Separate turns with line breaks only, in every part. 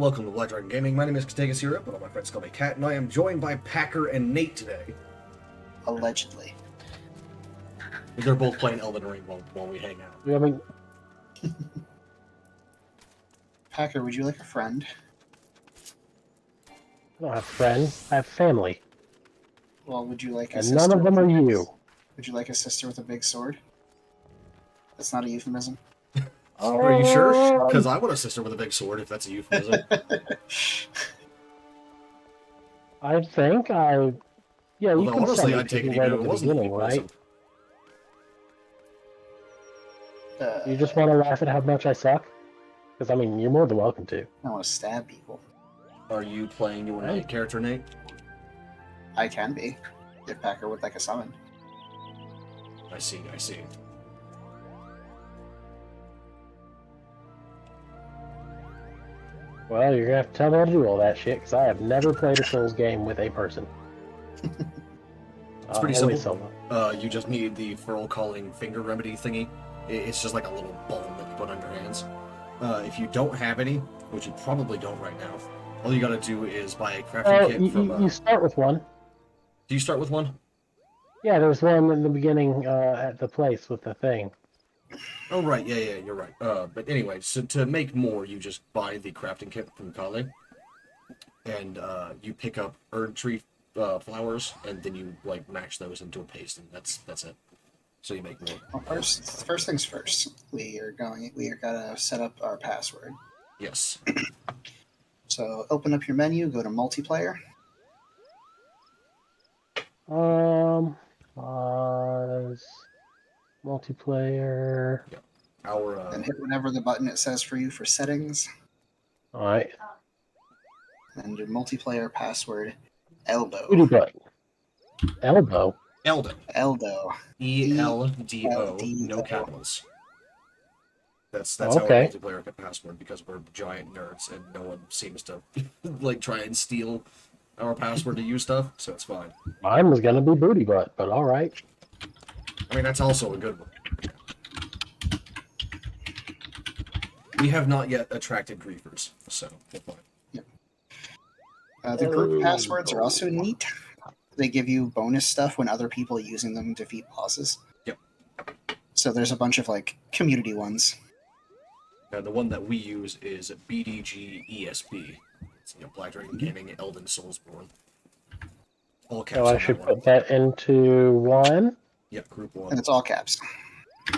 welcome to Black Dragon Gaming. My name is Kategas here, but all my friends call me Cat, and I am joined by Packer and Nate today.
Allegedly.
They're both playing Elden Ring while we hang out.
Yeah, I mean,
Packer, would you like a friend?
I don't have friends. I have family.
Well, would you like a
And
sister?
none of them are you.
Would you like a sister with a big sword? That's not a euphemism.
Are you sure? Because I want a sister with a big sword, if that's a euphemism.
I think I... Yeah, you
Although
can
honestly,
send
I'd take it
it
even
right
if
at
it
the
wasn't a
beginning,
euphemism.
right? You just want to laugh at how much I suck? Because, I mean, you're more than welcome to.
I want to stab people.
Are you playing your Nate character, Nate?
I can be, if Packer would like a summon.
I see.
Well, you're going to have to tell me how to do all that shit, because I have never played a Souls game with a person.
It's pretty
always
simple.
solo.
You just need the furl calling finger remedy thingy. It's just like a little balm that you put on your hands. If you don't have any, which you probably don't right now, all you gotta do is buy a crafting kit from...
You start with one.
Do you start with one?
Yeah, there's one in the beginning at the place with the thing.
Oh, right, yeah, you're right. But anyway, so to make more, you just buy the crafting kit from Kale, and you pick up Erd Tree flowers, and then you, like, mash those into a paste, and that's it. So you make more.
Well, first things first. We are gonna set up our password.
Yes.
So open up your menu, go to multiplayer.
Multiplayer.
Yeah.
And hit whatever the button it says for you for settings.
All right.
And your multiplayer password, Eldo.
Booty butt. Elbow.
Eldo.
Eldo.
E-L-D-O. No capitals. That's how
okay.
a multiplayer get password, because we're giant nerds and no one seems to like try and steal our password to use stuff, so it's fine.
Mine was gonna be booty butt, but all right.
I mean, that's also a good one. We have not yet attracted griefers, so we're fine.
Yep. The group passwords are also neat. They give you bonus stuff when other people using them defeat bosses.
Yep.
So there's a bunch of like community ones.
The one that we use is BDGESB. It's Black Dragon Gaming Elden Soulsborne. All caps.
So I should put that into one.
Yep, group one.
And it's all caps.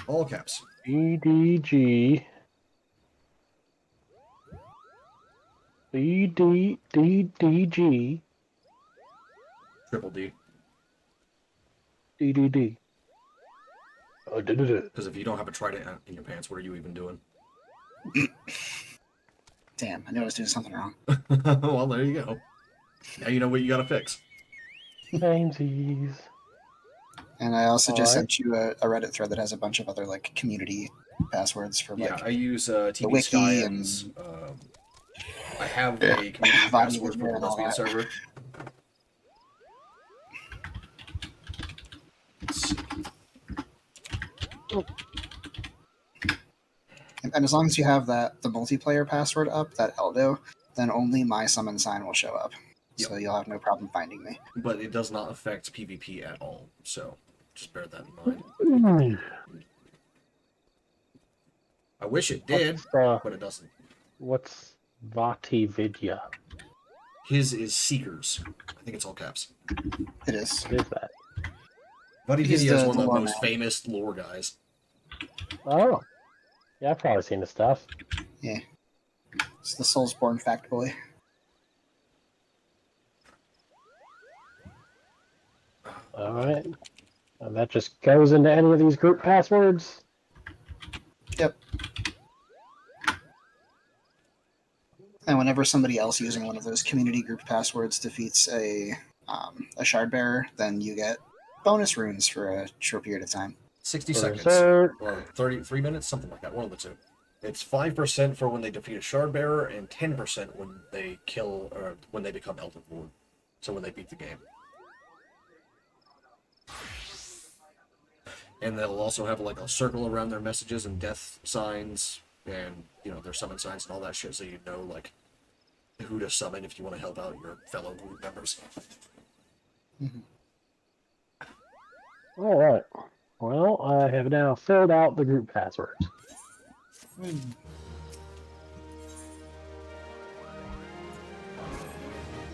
All caps.
BDG. BDDDG.
Triple D.
DDD. Oh,
because if you don't have a trident in your pants, what are you even doing?
Damn, I knew I was doing something wrong.
Well, there you go. Now you know what you gotta fix.
Samesies.
And I also just sent you a Reddit thread that has a bunch of other like community passwords for like
I use TV
wiki
Sky
and
I have a community password for the lesbian server. Let's see.
And as long as you have the multiplayer password up, that Eldo, then only my summon sign will show up.
Yep.
So you'll have no problem finding me.
But it does not affect PvP at all, so just bear that in mind. I wish it did, but it doesn't.
What's Vati Vidya?
His is Seekers. I think it's all caps.
It is.
What is that?
Vati
He's
Vidya is
the
one of the
lore
most
man.
famous lore guys.
Oh. Yeah, I've probably seen the stuff.
Yeah. It's the Soulsborne fact boy.
Alright. And that just goes into any of these group passwords?
Yep. And whenever somebody else using one of those community group passwords defeats a shard bearer, then you get bonus runes for a short period of time.
60 seconds.
Berserk.
Or 33 minutes, something like that, one of the two. It's 5% for when they defeat a shard bearer, and 10% when they kill, or when they become Elden Lord. So when they beat the game. And they'll also have like a circle around their messages and death signs and, you know, their summon signs and all that shit, so you know, like, who to summon if you want to help out your fellow group members.
Mhm.
All right. Well, I have now filled out the group passwords.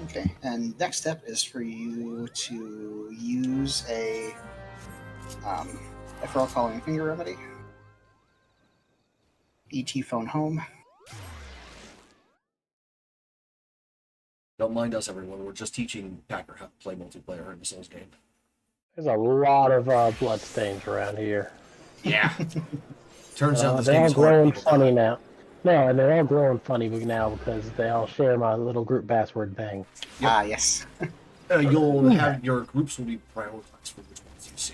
Okay, and next step is for you to use a referral calling finger remedy. ET phone home.
Don't mind us, everyone. We're just teaching Packer how to play multiplayer in the Souls game.
There's a lot of bloodstains around here.
Yeah. Turns out this
They're
game
all
is hard.
growing
People
funny
die.
now. No, and they're all growing funny now because they all share my little group password thing.
Yep.
Ah, yes.
You'll have your groups will be prioritized for which ones you see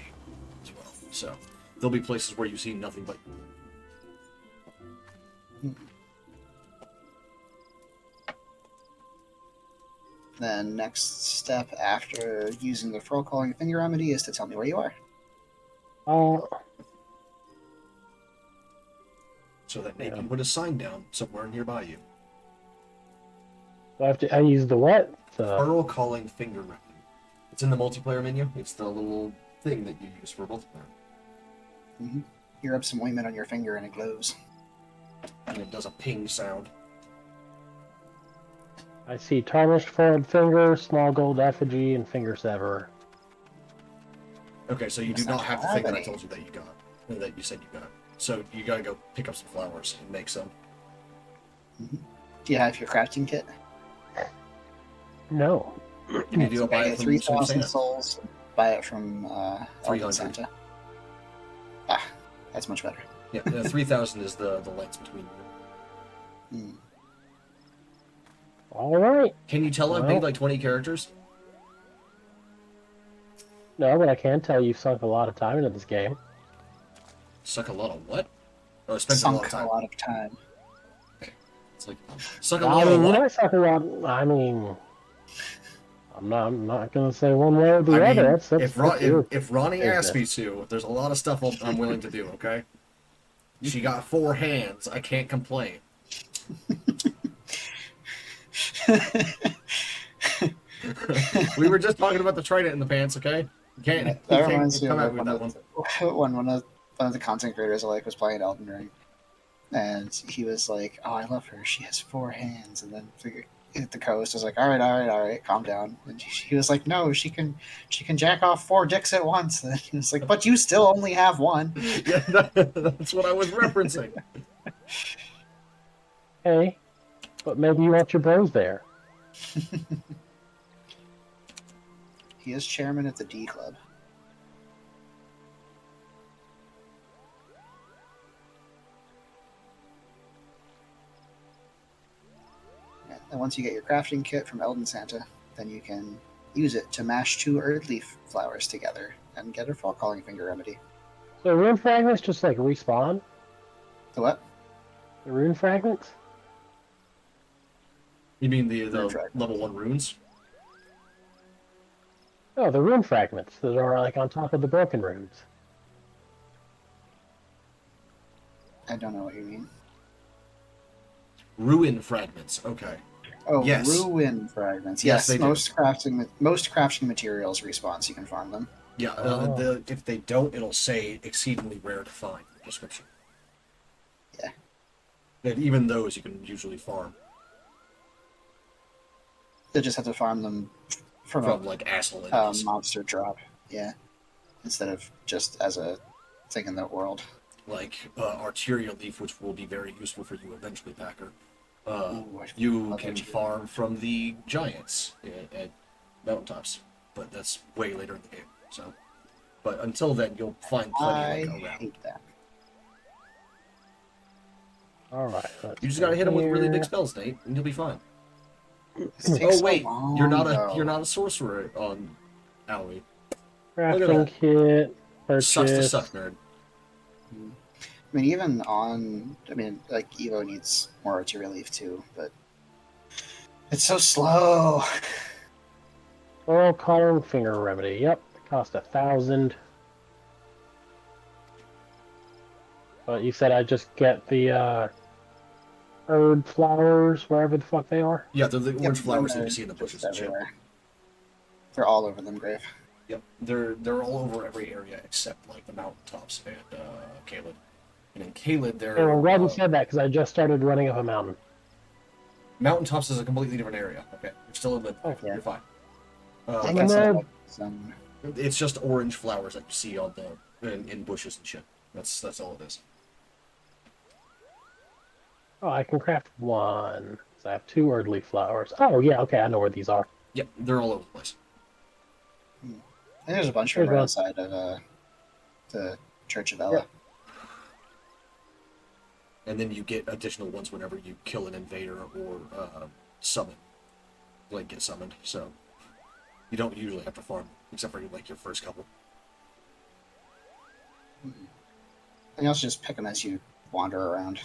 as well. So there'll be places where you see nothing but.
Then next step after using the referral calling finger remedy is to tell me where you are.
So that maybe you put a sign down somewhere nearby you.
I use the what?
Referral calling finger remedy. It's in the multiplayer menu. It's the little thing that you use for multiplayer.
Mm-hmm. You rub some ointment on your finger and it glows.
And it does a ping sound.
I see tarnished forward finger, small gold effigy, and finger severer.
Okay, so you do
Does
not
not
have the
have
thing that I
any.
told you that you got, or that you said you got. So you gotta go pick up some flowers and make some.
Mm-hmm. Do you have your crafting kit?
No.
You need to go buy
Pay
it from
3,000
Santa.
souls. Buy it from
300.
Elden Santa. Ah, that's much better.
Yeah, 3,000 is the length between you.
Mm.
All right.
Can you tell I've
Well.
made like 20 characters?
No, but I can tell you sunk a lot of time into this game.
Suck a lot of what? Oh, I spent
Sunk
a lot of time. It's like, suck a
I
lot of
mean, you
what?
might suck a lot. I mean, I'm not going to say one way or the
I
other.
mean,
That's
if Ronnie asks me
business.
to, there's a lot of stuff I'm willing to do, okay? She got 4 hands. I can't complain. We were just talking about the trident in the pants, okay? You can't
reminds me
come at
of
me with that one.
one of the content creators I like was playing Elden Ring, and he was like, "Oh, I love her. She has 4 hands." And then the co-host was like, "All right, calm down." And he was like, "No, she can jack off 4 dicks at once." And he was like, "But you still only have one."
Yeah, that's what I was referencing.
Hey, but maybe you want your bros there.
He is chairman at the D Club. And once you get your crafting kit from Elden Santa, then you can use it to mash 2 earth leaf flowers together and get a fall calling finger remedy.
So rune fragments just like respawn?
The what?
The rune fragments?
You mean the
fragments.
level 1 runes?
No, the rune fragments that are like on top of the broken runes.
I don't know what you mean.
Ruin fragments, okay.
Oh,
Yes.
ruin fragments.
Yes,
Yes,
they do.
most crafting materials respawn, so you can farm them.
Yeah,
Oh.
if they don't, it'll say exceedingly rare to find in the description.
Yeah.
And even those you can usually farm
They just have to farm them from
like asshole
a
enemies.
monster drop. Yeah, instead of just as a thing in the world.
Like arterial leaf, which will be very useful for you eventually, Packer.
Ooh,
You
love
can
arterial.
farm from the giants at mountaintops, but that's way later in the game. So, but until then, you'll find plenty
I
like around.
hate that.
All right.
You just gotta hit them with really big
here.
spells, Nate, and you'll be fine.
This takes
Oh
so
wait,
long,
you're not
though.
a sorcerer on Owie.
Crafting
that.
kit.
Sucks to
Purchase.
suck, nerd.
I mean, even on. I mean, like Evo needs more arterial leaf too, but it's so slow.
Oral calling finger remedy. Yep. It cost 1,000. But you said I just get the herb flowers, wherever the fuck they are.
Yeah, they're the orange
Yep,
flowers that
they're
you see in the
just
bushes and shit.
everywhere. They're all over them, Grave.
Yep, they're all over every area except like the mountaintops and Caelid. And in Caelid,
And I'm glad you
they're
said that because I just started running up a mountain.
mountaintops is a completely different area. Okay, you're still in Limbo.
Okay.
You're fine.
I
I'm
guess
a
it
nerd.
like some.
It's just orange flowers that you see on in bushes and shit. That's all it is.
Oh, I can craft one. So I have 2 earthly flowers. Oh, yeah, okay, I know where these are.
Yep, they're all over the place.
And there's a bunch of
Here's
them right
one.
outside of the Church of Ella.
Yep.
And then you get additional ones whenever you kill an invader or summon, like get summoned. So you don't usually have to farm, except for like your first couple.
And you also just pick them as you wander around.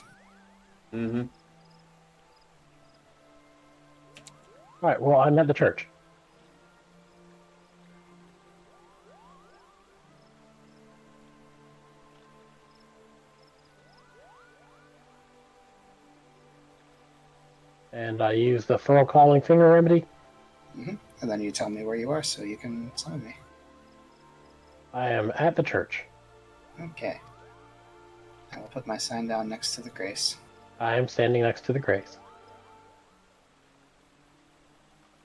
Mm-hmm.
All right, well, I'm at the church. And I use the Furrow Calling Finger Remedy.
And then you tell me where you are so you can summon me.
I am at the church.
Okay. I will put my sign down next to the grace.
I am standing next to the grace.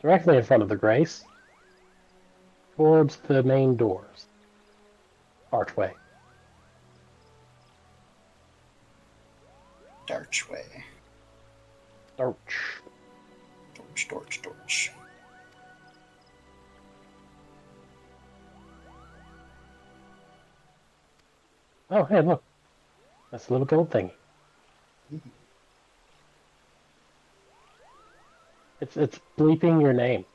Directly in front of the grace. Towards the main doors. Archway.
Darchway.
Arch.
Dorch.
Oh, hey, look. That's a little gold thingy.
Mhm.
It's bleeping your name.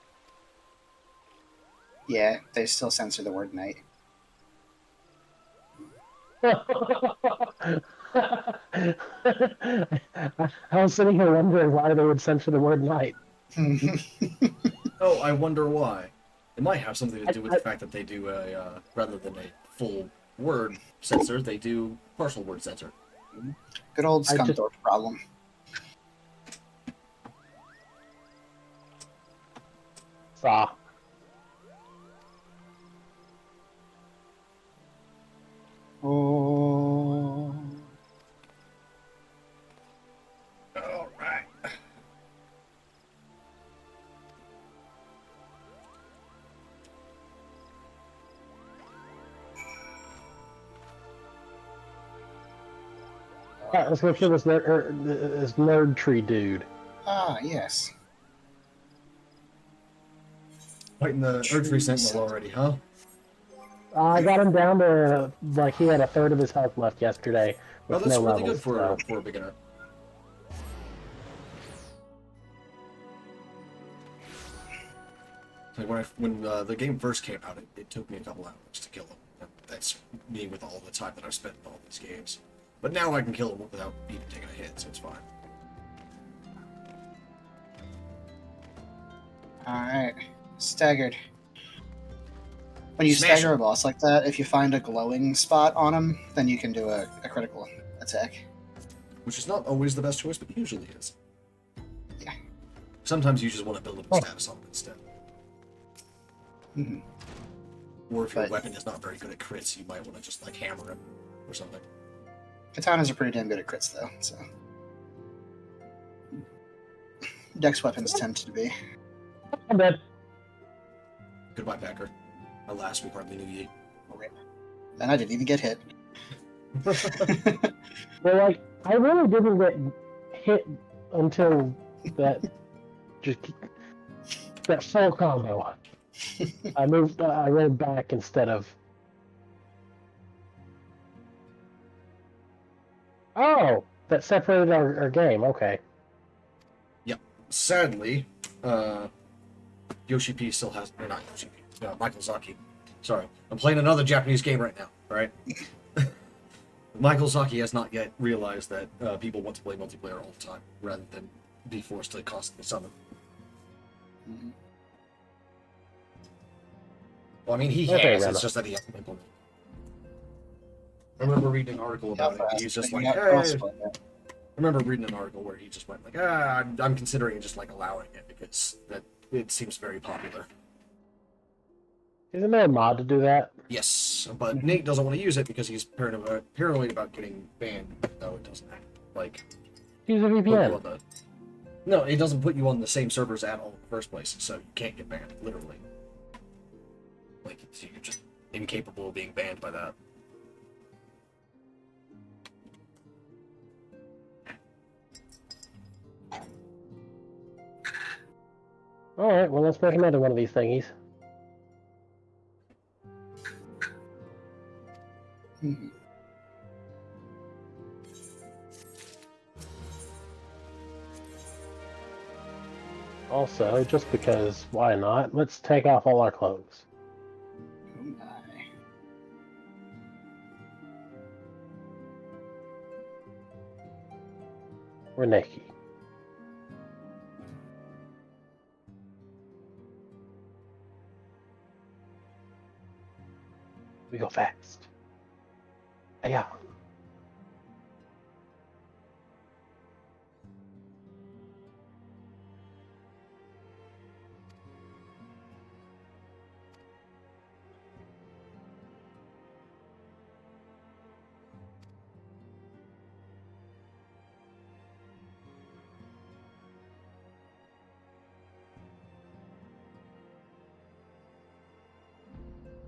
Yeah, they still censor the word knight.
I was sitting here wondering why they would censor the word knight.
Oh, I wonder why. It might have something to do with the fact that they do a rather than a full word censor, they do partial word censor.
Good old
I just-
Scunthorpe problem.
Saw.
Oh.
All right.
Alright, let's go kill this nerd tree dude.
Ah, yes.
Fighting the Earth Sentinel already, huh?
I got him down to, like, he had a third of his health left yesterday
Oh,
with
that's
no
really
levels.
good for
So.
for a beginner. Like when the game first came out, it took me a couple hours to kill him. And that's me with all the time that I've spent in all these games. But now I can kill him without even taking a hit, so it's fine.
Alright. Staggered. When you
Smash
stagger
him.
a boss like that, if you find a glowing spot on him, then you can do a critical attack.
Which is not always the best choice, but usually is.
Yeah.
Sometimes you just want to build up a status on it instead.
hmm
Or if your
But-
weapon is not very good at crits, you might want to just like hammer him or something.
Katanas are pretty damn good at crits, though, so. Dex weapons tend to be.
I'm dead.
Goodbye, Packer. Alas, we hardly knew ye.
And I didn't even get hit.
Well, like, I really didn't get hit until that just that full combo. I rolled back instead of. Oh, that separated our game. Okay.
Sadly, Yoshi P still has, or not Yoshi P, Michael Zaki. Sorry, I'm playing another Japanese game right now, right? Michael Zaki has not yet realized that people want to play multiplayer all the time, rather than be forced to constantly summon.
Mhm.
Well, I mean, he
Okay,
has,
Rama.
it's just that he hasn't implemented it. I remember reading an article about it, and he's just like,
Yeah,
hey,
I'll spoil that.
remember reading an article where he just went like, I'm considering just like allowing it because that it seems very popular.
Isn't there a mod to do that?
Yes, but Nate doesn't want to use it because he's paranoid about getting banned. No, it doesn't. Like,
Use a
put you
VPN.
on the... No, it doesn't put you on the same servers at all in the first place, so you can't get banned, literally. Like, you're just incapable of being banned by that.
Alright, well, let's make another one of these thingies.
Mhm.
Also, just because, why not? Let's take off all our clothes.
Oh my.
We're naked. We go fast. Yeah.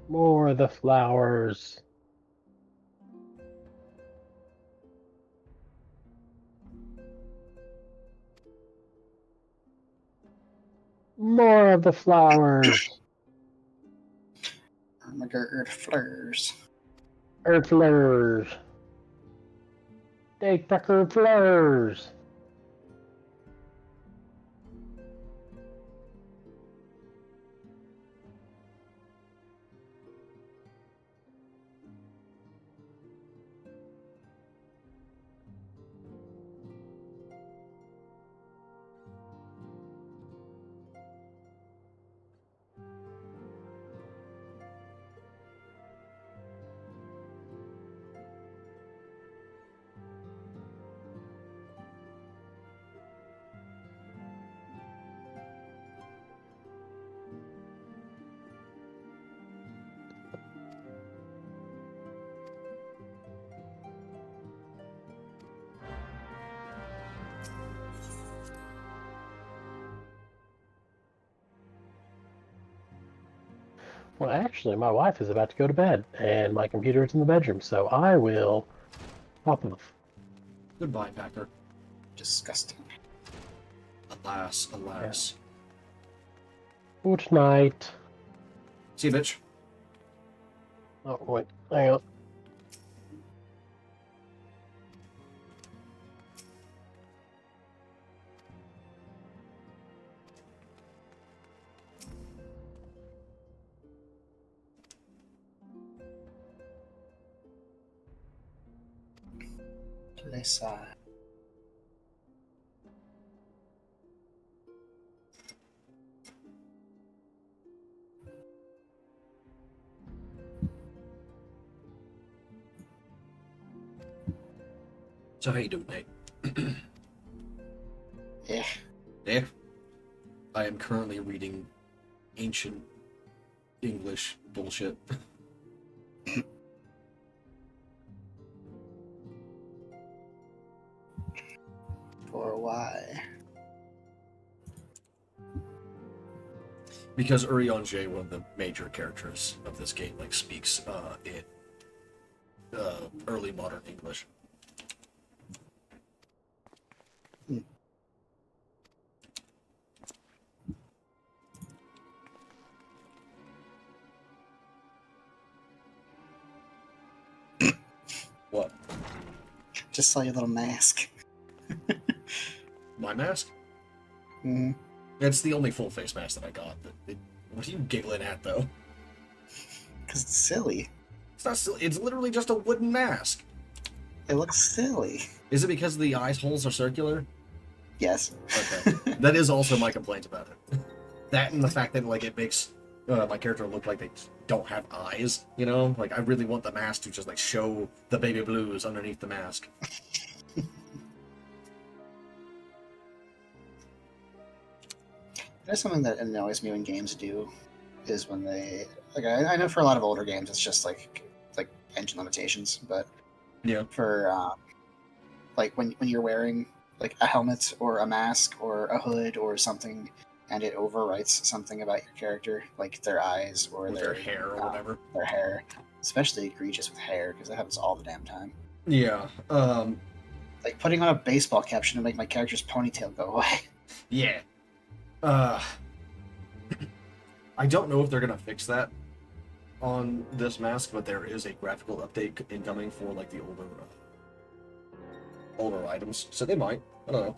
More of the flowers. More of the flowers.
Ermagerd flurs.
Earth flowers. Take the earth flowers. Well, actually, my wife is about to go to bed, and my computer is in the bedroom, so I will hop off.
Goodbye, Packer.
Disgusting.
Alas, alas.
Good night.
See you, bitch.
Oh, wait, hang on.
Lisa.
So how you doing, Nate?
Yeah.
Yeah. I am currently reading ancient English bullshit.
For why?
Because Urianger, one of the major characters of this game, like speaks in early modern English. What?
Just saw your little mask.
My mask?
Mm-hmm.
It's the only full face mask that I got. What are you giggling at, though?
Because it's silly.
It's not silly. It's literally just a wooden mask.
It looks silly.
Is it because the eye holes are circular?
Yes.
Okay. That is also my complaint about it. That and the fact that like it makes my character look like they don't have eyes. You know, like I really want the mask to just like show the baby blues underneath the mask.
There's something that annoys me when games do is when they like I know for a lot of older games it's just like engine limitations, but
Yeah.
for like when you're wearing like a helmet or a mask or a hood or something, and it overwrites something about your character, like their eyes or
With their hair or whatever.
Their hair, especially egregious with hair because that happens all the damn time.
Yeah.
Like putting on a baseball cap should make my character's ponytail go away.
Yeah. Uh, I don't know if they're gonna fix that on this mask, but there is a graphical update incoming for like the older items, so they might. I don't know.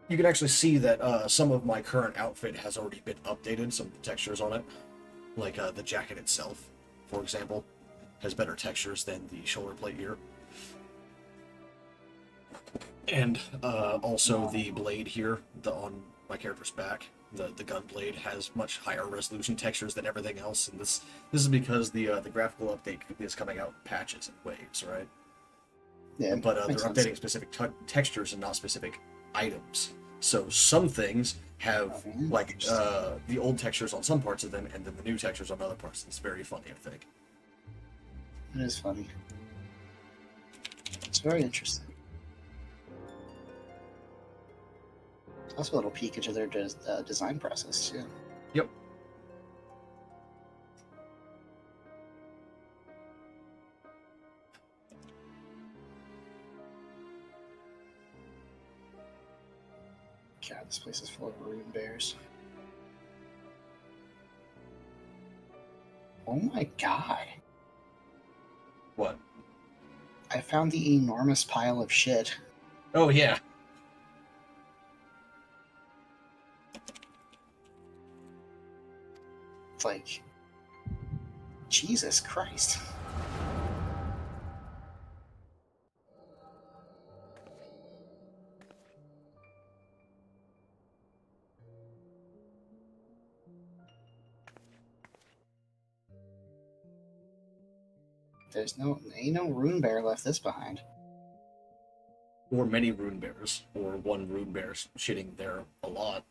You can actually see that some of my current outfit has already been updated. Some textures on it, like the jacket itself, for example, has better textures than the shoulder plate here. And also the blade here, on my character's back, the gun blade has much higher resolution textures than everything else, and this is because the graphical update is coming out in patches and waves, right?
Yeah,
But they're
makes
updating
sense.
specific textures and not specific items. So some things have like the old textures on some parts of them, and then the new textures on other parts. It's very funny, I think.
It is funny. It's very interesting. Also, a little peek into their design process too.
Yep.
God, this place is full of rune bears. Oh my god.
What?
I found the enormous pile of shit.
Oh yeah.
It's like, Jesus Christ. Ain't no rune bear left this behind.
Or many rune bears, or one rune bear shitting there a lot.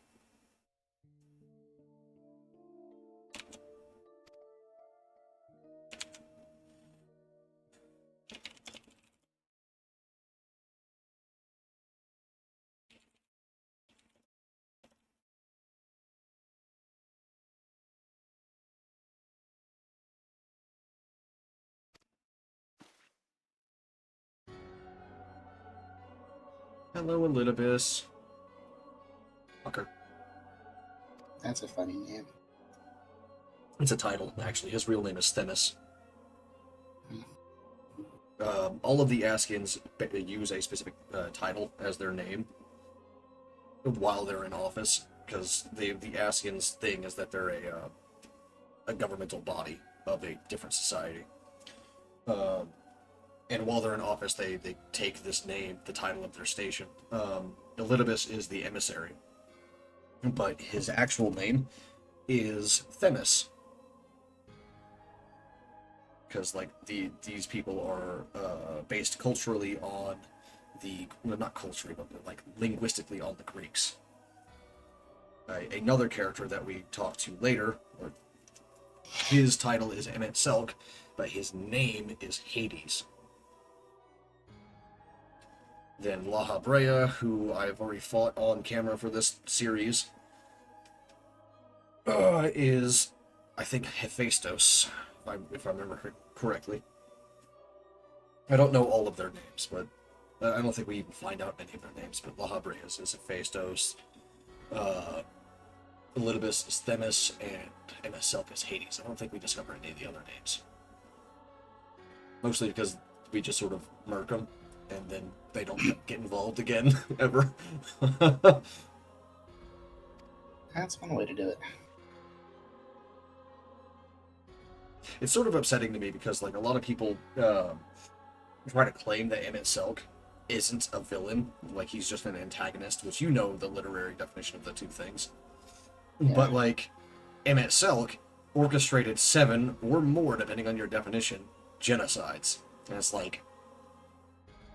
Hello, Elidibus. Fucker.
That's a funny name.
It's a title, actually. His real name is Themis.
Hmm.
All of the Askians use a specific title as their name while they're in office, because the Askians' thing is that they're a governmental body of a different society. And while they're in office, they take this name, the title of their station. Elidibus is the emissary, but his actual name is Themis. Because like these people are based culturally on not culturally, but like linguistically on the Greeks. Another character that we talk to later, or his title is Emmett Selk, but his name is Hades. Then La Habrea, who I've already fought on camera for this series, is, I think, Hephaestus, if I remember correctly. I don't know all of their names, but I don't think we even find out any of their names, but La Habrea is Hephaestus, Elidibus is Themis, and Emmett Selk is Hades. I don't think we discover any of the other names. Mostly because we just sort of murk them, and then they don't get involved again, ever.
That's one way to do it.
It's sort of upsetting to me because, like, a lot of people try to claim that Emmett Selk isn't a villain, like he's just an antagonist, which you know the literary definition of the two things.
Yeah.
But, like, Emmett Selk orchestrated 7 or more, depending on your definition, genocides. And it's like,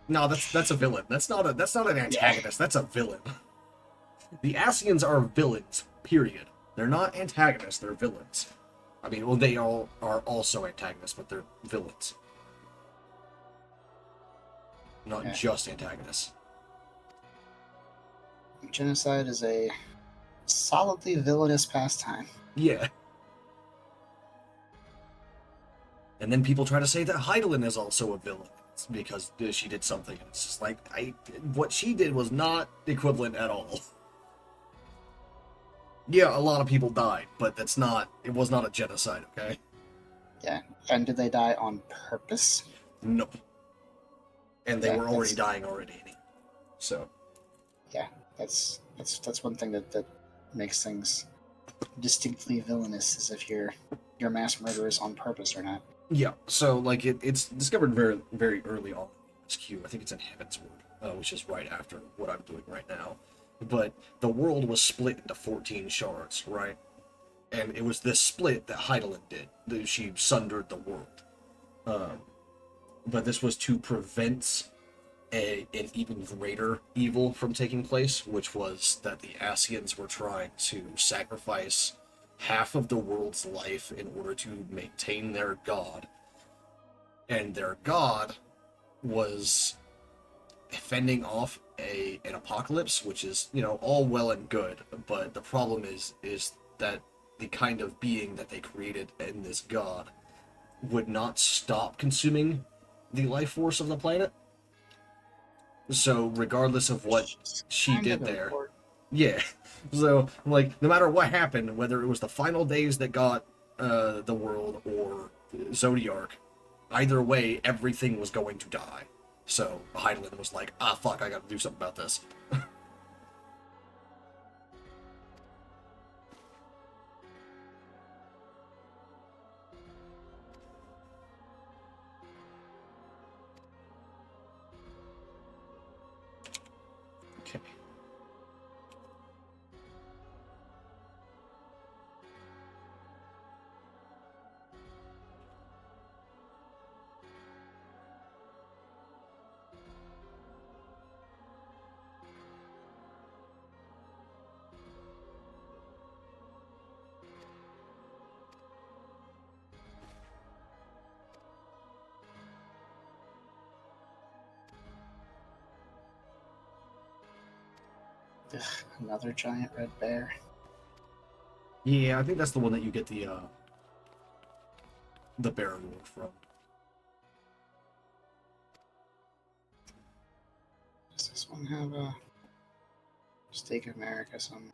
no, that's a villain. That's not an antagonist. That's a villain. The Asians are villains, period. They're not antagonists, they're villains. I mean, well, they all are also antagonists, but they're villains. Not just antagonists.
Genocide is a solidly villainous pastime.
Yeah. And then people try to say that Heidelin is also a villain because she did something. And it's just like, what she did was not equivalent at all. Yeah, a lot of people died, but it was not a genocide, okay?
Yeah. And did they die on purpose?
No. And they
Yeah,
were already dying already. So.
Yeah, that's one thing that makes things distinctly villainous, is if you're mass murderers on purpose or not.
Yeah, so like it's discovered very, very early on in SQ. I think it's in Heavensward, which is right after what I'm doing right now. But the world was split into 14 shards, right? And it was this split that Heidelin did. She sundered the world. But this was to prevent an even greater evil from taking place, which was that the Asians were trying to sacrifice half of the world's life in order to maintain their god. And their god was fending off an apocalypse, which is, all well and good, but the problem is that the kind of being that they created in this god would not stop consuming the life force of the planet. So regardless of what she did there, yeah. So like, no matter what happened, whether it was the final days that got the world or Zodiark, either way, everything was going to die. So Heidelin was like, fuck, I gotta do something about this. Okay.
Ugh, another giant red bear.
Yeah, I think that's the one that you get the bear reward from.
Does this one have a Stake of America somewhere?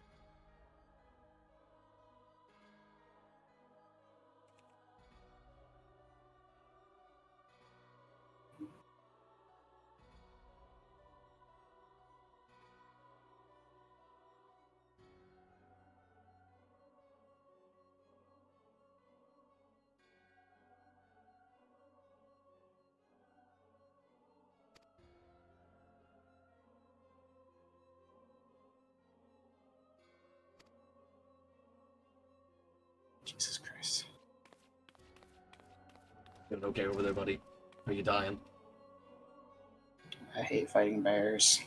Jesus Christ.
Doing okay over there, buddy? Are you dying?
I hate fighting bears.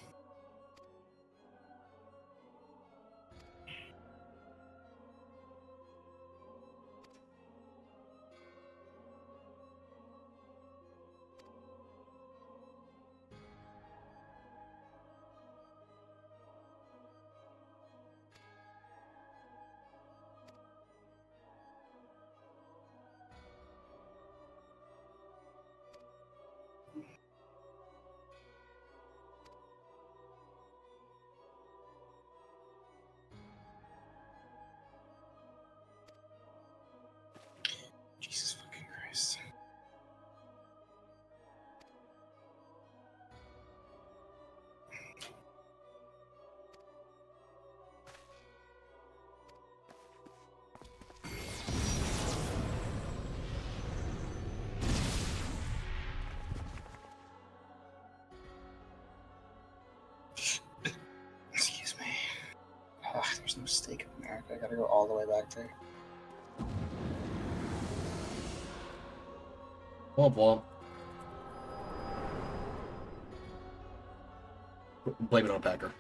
Jesus fucking Christ. Excuse me. Ugh, there's no Stake of America. I gotta go all the way back there.
Womp womp. Blame it on Packer.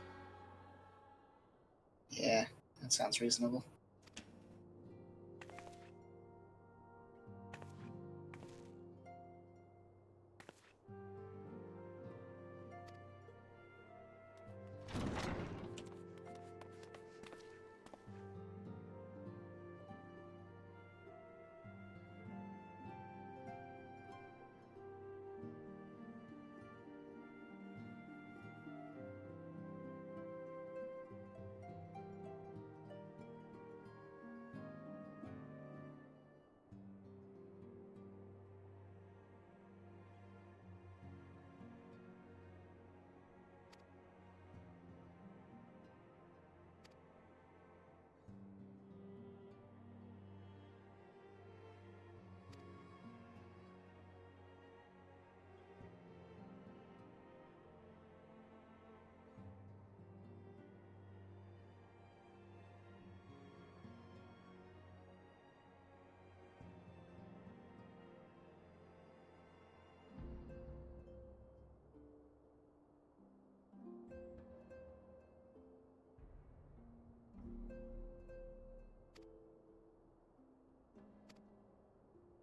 Yeah, that sounds reasonable.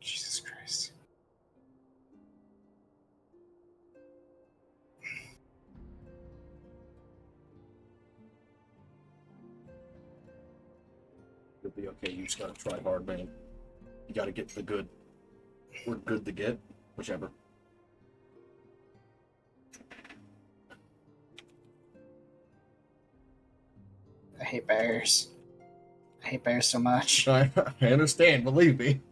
Jesus Christ.
You'll be okay. You just gotta try hard, man. You gotta get the good. Or good to get, whichever.
I hate bears. I hate bears so much.
I understand, believe me.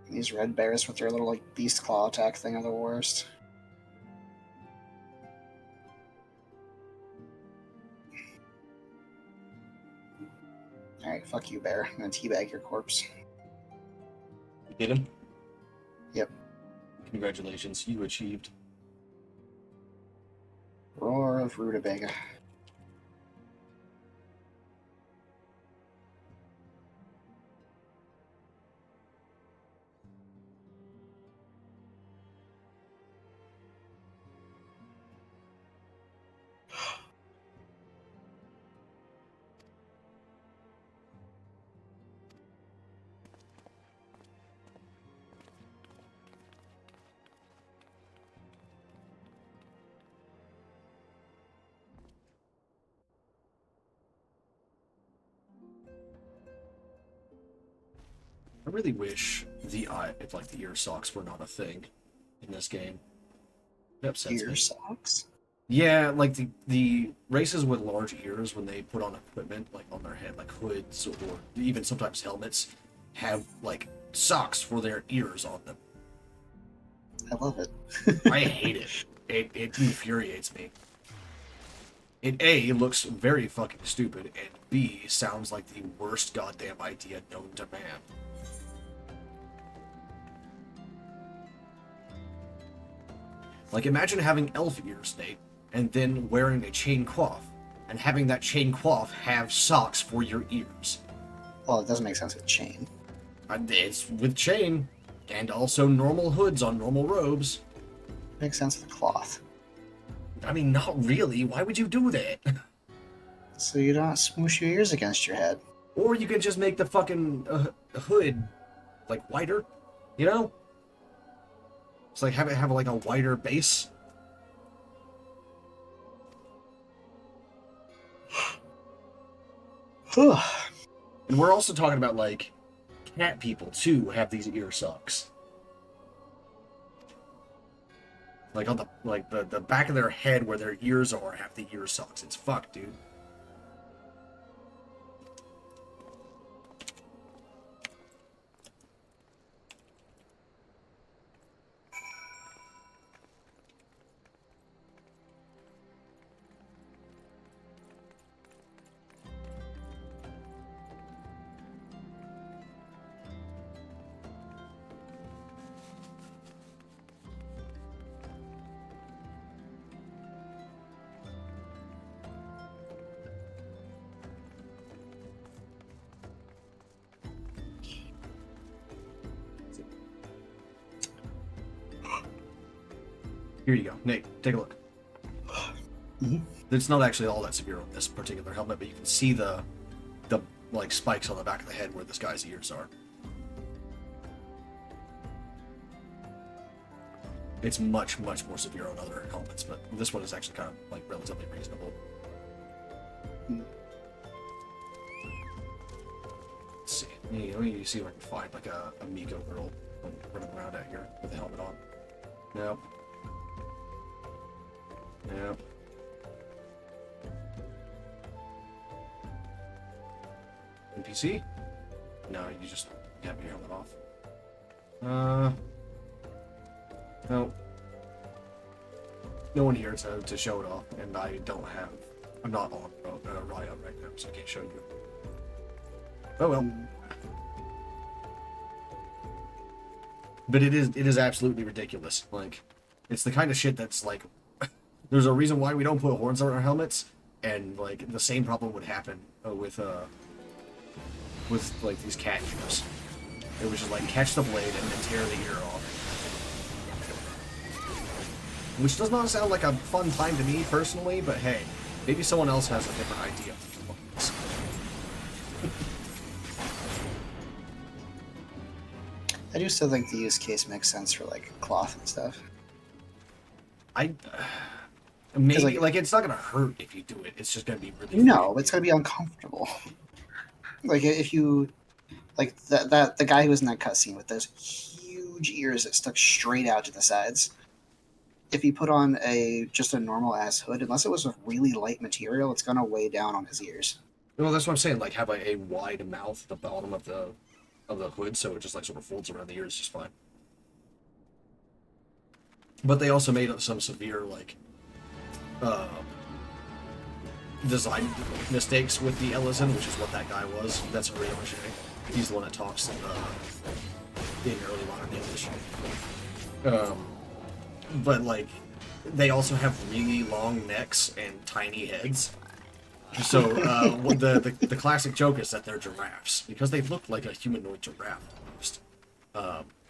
These red bears with their little like beast claw attack thing are the worst. Alright, fuck you, bear. I'm gonna teabag your corpse.
You get him?
Yep.
Congratulations, you achieved.
Roar of Rutabaga.
I really wish the ear socks were not a thing in this game. It upsets
Ear
me.
socks?
Yeah, like the races with large ears when they put on equipment like on their head, like hoods or even sometimes helmets, have like socks for their ears on them.
I love it.
I hate it. It infuriates me. It A looks very fucking stupid, and B sounds like the worst goddamn idea known to man. Like, imagine having elf ears, Nate, and then wearing a chain coif, and having that chain coif have socks for your ears.
Well, it doesn't make sense with chain.
It's with chain, and also normal hoods on normal robes.
It makes sense with cloth.
I mean, not really. Why would you do that?
So you don't smoosh your ears against your head.
Or you could just make the fucking hood, like, wider, you know? It's like have it have like a wider base. And we're also talking about like cat people too have these ear socks. Like on the back of their head where their ears are have the ear socks. It's fucked, dude. Here you go, Nate. Take a look.
Mhm.
It's not actually all that severe on this particular helmet, but you can see the like spikes on the back of the head where this guy's ears are. It's much more severe on other helmets, but this one is actually kind of like relatively reasonable.
Hmm.
Let's see. Let me see if I can find like a Miko girl running around out here with a helmet on. Nope. Nope. NPC? No, you just have your helmet off. No. No one here to show it off, and I'm not on Riot right now, so I can't show you. Oh well. But it is absolutely ridiculous. Like, it's the kind of shit that's like, there's a reason why we don't put horns on our helmets, and like the same problem would happen with like these cat ears. It was just like catch the blade and then tear the ear off. Which does not sound like a fun time to me personally, but hey, maybe someone else has a different idea.
I do still think the use case makes sense for like cloth and stuff.
Maybe like it's not gonna hurt if you do it. It's just gonna be really.
No, it's gonna be uncomfortable. Like if you, like the guy who was in that cutscene with those huge ears that stuck straight out to the sides. If you put on just a normal ass hood, unless it was a really light material, it's gonna weigh down on his ears.
Well, that's what I'm saying. Like have a wide mouth at the bottom of the hood, so it just like sort of folds around the ears just fine. But they also made some severe like design mistakes with the Ellison, which is what that guy was. That's Rio Shea. He's the one that talks in early modern English. But like, they also have really long necks and tiny heads. So the classic joke is that they're giraffes because they look like a humanoid giraffe almost.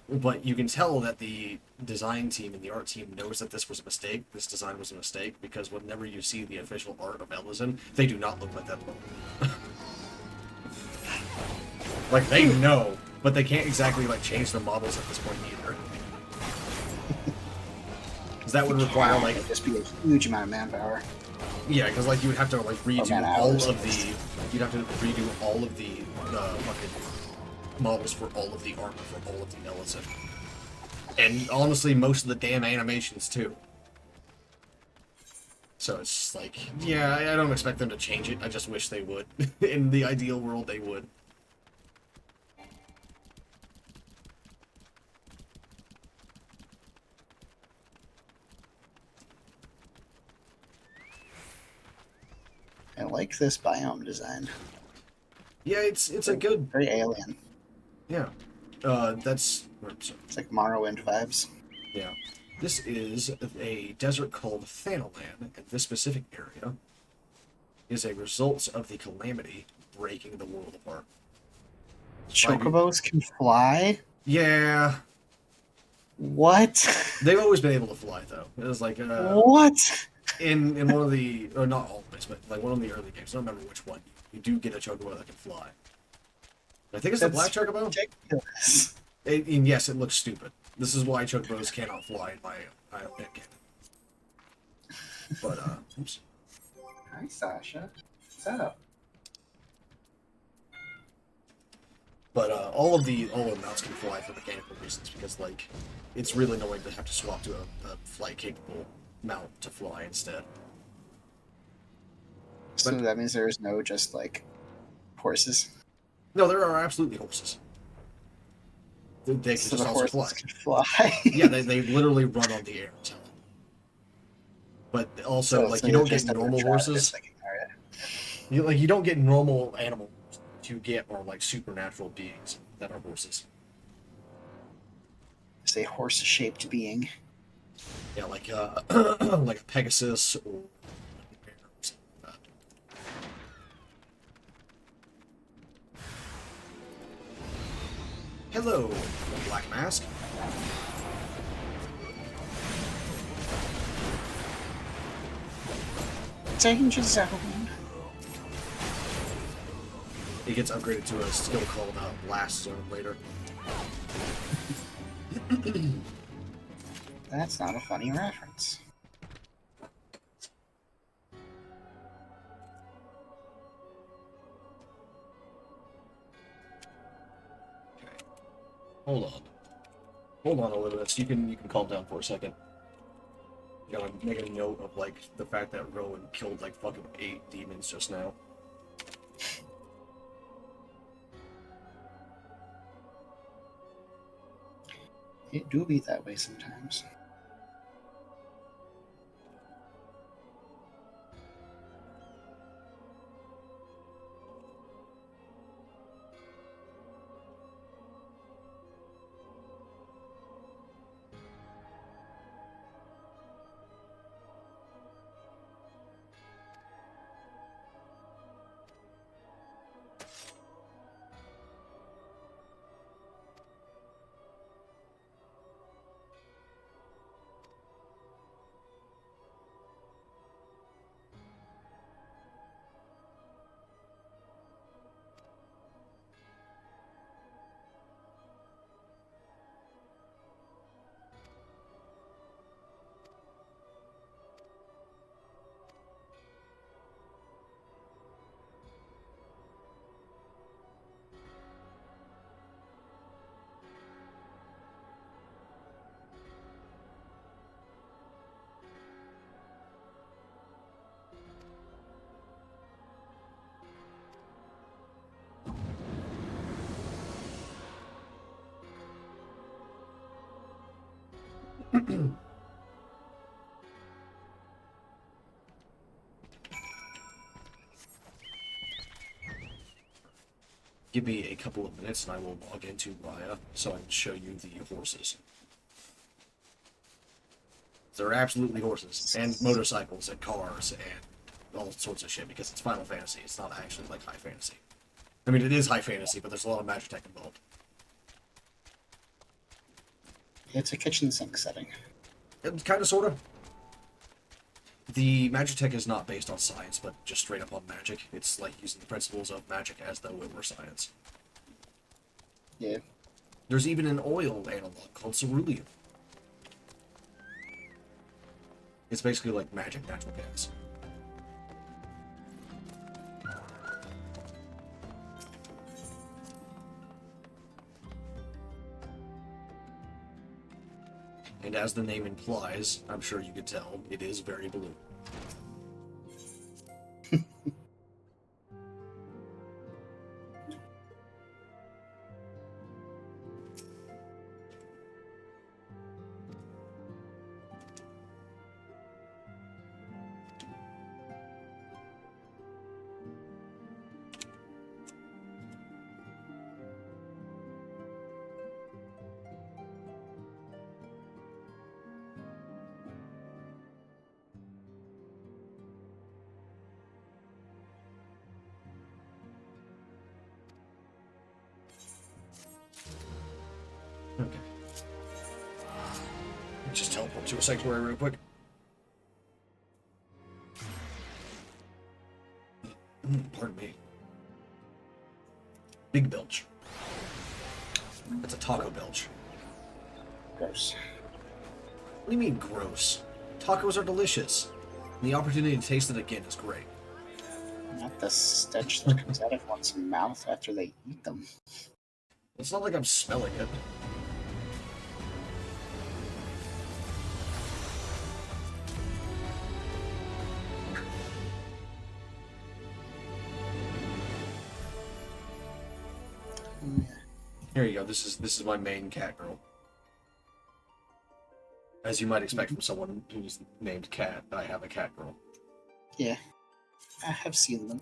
But you can tell that the design team and the art team knows that this was a mistake. This design was a mistake because whenever you see the official art of Ellison, they do not look like that at all. Like they know, but they can't exactly like change the models at this point either. Because that would require like
just be a huge amount of manpower.
Yeah, because like you would have to like redo you'd have to redo all of the fucking models for all of the armor for all of the Ellison. And honestly, most of the damn animations too. So it's just like, yeah, I don't expect them to change it. I just wish they would. In the ideal world, they would.
I like this biome design.
Yeah, it's a good.
Very alien.
Yeah, that's.
It's like Morrowind vibes.
Yeah, this is a desert called Thanalan, and this specific area is a result of the calamity breaking the world apart.
Chocobos can fly?
Yeah.
What?
They've always been able to fly, though. It was like
what?
In one of the, or not always, but like one of the early games. I don't remember which one. You do get a chocobo that can fly. I think it's the black chocobo.
Ridiculous.
And yes, it looks stupid. This is why chocobos cannot fly in my opinion. But oops.
Hi, Sasha. What's up?
But all of the mounts can fly for mechanical reasons because like it's really annoying to have to swap to a flight capable mount to fly instead.
So that means there is no just like horses.
No, there are absolutely horses. They can
So
just
the
also
horses
fly.
can fly.
Yeah, they literally run on the air. But also, like, you don't get normal horses. You don't get normal animals. You get are like supernatural beings that are horses.
It's a horse-shaped being.
Yeah, like like a Pegasus or a bear or something like that. Hello, Black Mask.
danger zone.
It gets upgraded to a skill called Blast Zone later.
That's not a funny reference.
Hold on. Hold on, Elizabeth. You can calm down for a second. You gotta make a note of like the fact that Rowan killed like fucking 8 demons just now.
It do be that way sometimes.
Give me a couple of minutes and I will log into Raya so I can show you the horses. They're absolutely horses, and motorcycles, and cars, and all sorts of shit, because it's Final Fantasy. It's not actually like high fantasy. I mean, it is high fantasy, but there's a lot of magic tech involved.
It's a kitchen sink setting.
Kind of, sort of. The magic tech is not based on science, but just straight up on magic. It's like using the principles of magic as though it were science.
Yeah.
There's even an oil analog called cerulean. It's basically like magic natural gas. And as the name implies, I'm sure you could tell, it is very blue. Okay. Let's just teleport to a sanctuary real quick. Pardon me. Big belch. That's a taco belch.
Gross.
What do you mean gross? Tacos are delicious. And the opportunity to taste it again is great.
Not the stench that comes out of one's mouth after they eat them.
It's not like I'm smelling it.
Oh, yeah.
Here you go. This is my main cat girl. As you might expect from someone who's named Cat, I have a cat girl.
Yeah. I have seen them.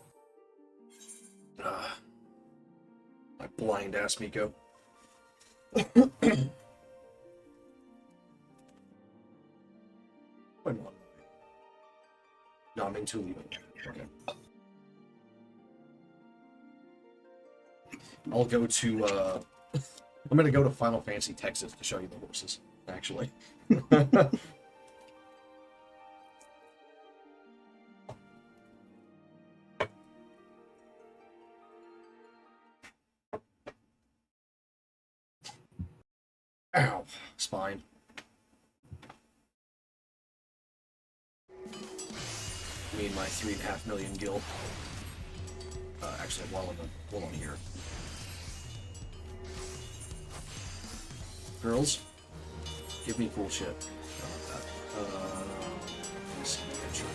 My blind ass Miko. Wait, what? No, I'm in Tulio. Okay. I'll go to, I'm gonna go to Final Fantasy Texas to show you the horses, actually. spine. Me and my 3.5 million gil. Actually, while on here. Girls, give me cool shit. I want that. Let me see the picture.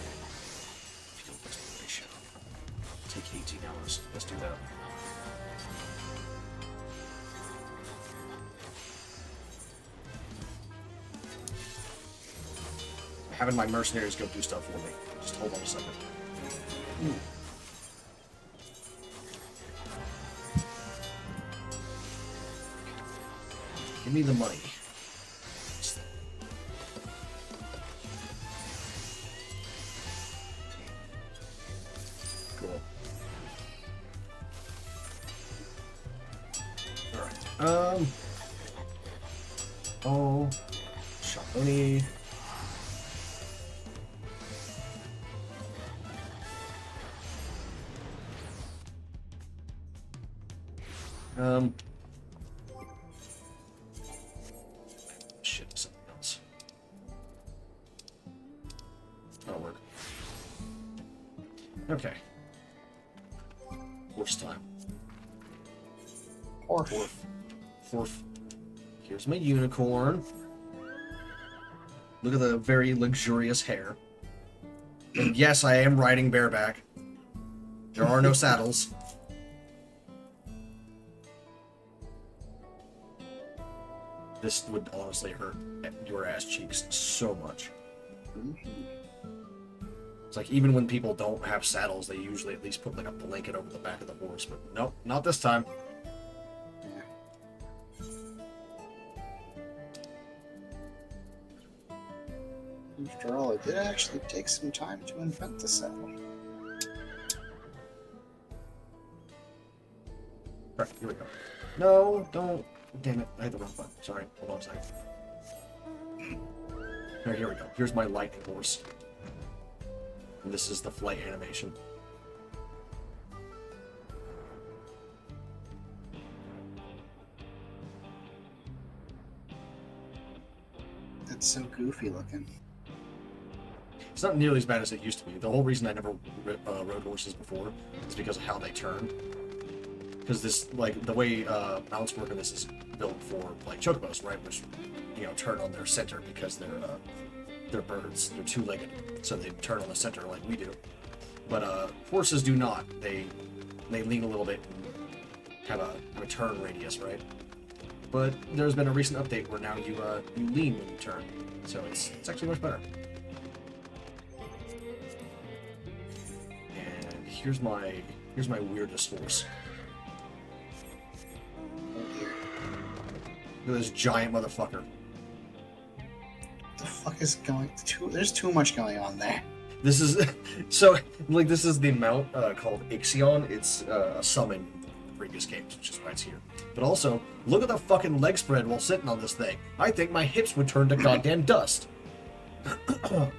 Field exploration. Take 18 hours. Let's do that. Having my mercenaries go do stuff for me. Just hold on a second. Ooh. Give me the money. Cool. Alright. Oh. Shawnee. Shit, something else. That'll work. Okay. Horse time. Fourth. Here's my unicorn. Look at the very luxurious hair. And yes, I am riding bareback. There are no saddles. This would honestly hurt your ass cheeks so much. It's like even when people don't have saddles, they usually at least put like a blanket over the back of the horse, but nope, not this time.
After all, it did actually take some time to invent the saddle.
Alright, here we go. No, don't. Damn it, I hit the wrong button. Sorry, hold on a second. Alright, here we go. Here's my lightning horse. And this is the flight animation.
It's so goofy looking.
It's not nearly as bad as it used to be. The whole reason I never rode horses before is because of how they turn. Because this, like, the way mounts work in this is built for, like, chocobos, right? Which, you know, turn on their center because they're birds. They're two-legged, so they turn on the center like we do. But horses do not. They lean a little bit and have a turn radius, right? But there's been a recent update where now you lean when you turn, so it's actually much better. And here's my weirdest horse. Look at this giant motherfucker.
The fuck is going? There's too much going on there.
This is so like this is the mount called XIV. It's a summon in the previous games, which is why it's here. But also, look at the fucking leg spread while sitting on this thing. I think my hips would turn to goddamn dust.
You've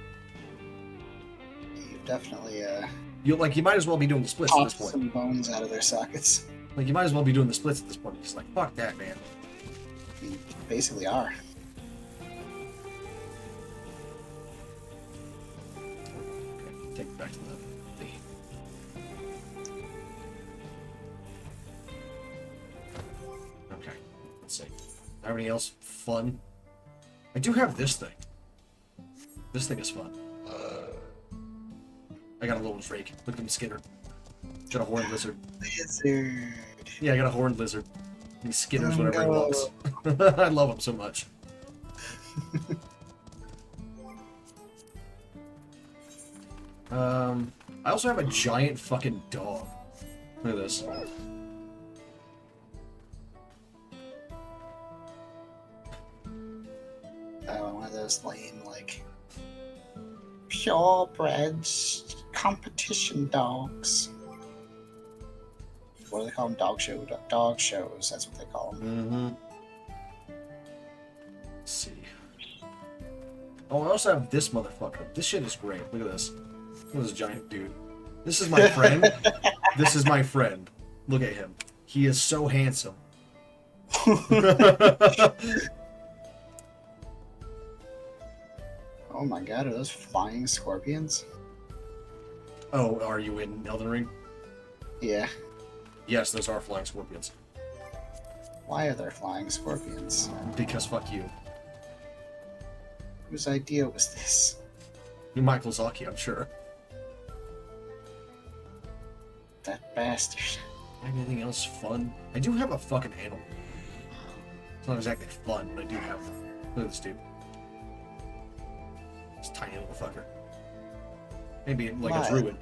definitely
You might as well be doing the splits at this
popped
point.
some bones out of their sockets.
Like you might as well be doing the splits at this point. Just like fuck that, man.
You basically are.
Okay, take it back to the theme. Okay, let's see. Have any else fun? I do have this thing. This thing is fun. I got a little drake. Look at him, Skinner. Got a horned lizard.
Lizard.
Yeah, I got a horned lizard. He skitters whenever he walks. I love him so much. I also have a giant fucking dog. Look at this.
One of those lame, like, purebred competition dogs. What do they call them? Dog shows. That's what they call them.
Let's see. Oh, I also have this motherfucker. This shit is great. Look at this. Look at this giant dude. This is my friend. This is my friend. Look at him. He is so handsome.
Oh my god, are those flying scorpions?
Oh, are you in Elden Ring?
Yeah.
Yes, those are flying scorpions.
Why are there flying scorpions?
Because fuck you.
Whose idea was this?
Michael Zaki, I'm sure.
That bastard.
Anything else fun? I do have a fucking animal. It's not exactly fun, but I do have one. Look at this dude. This tiny little fucker. Maybe like
Why?
a druid.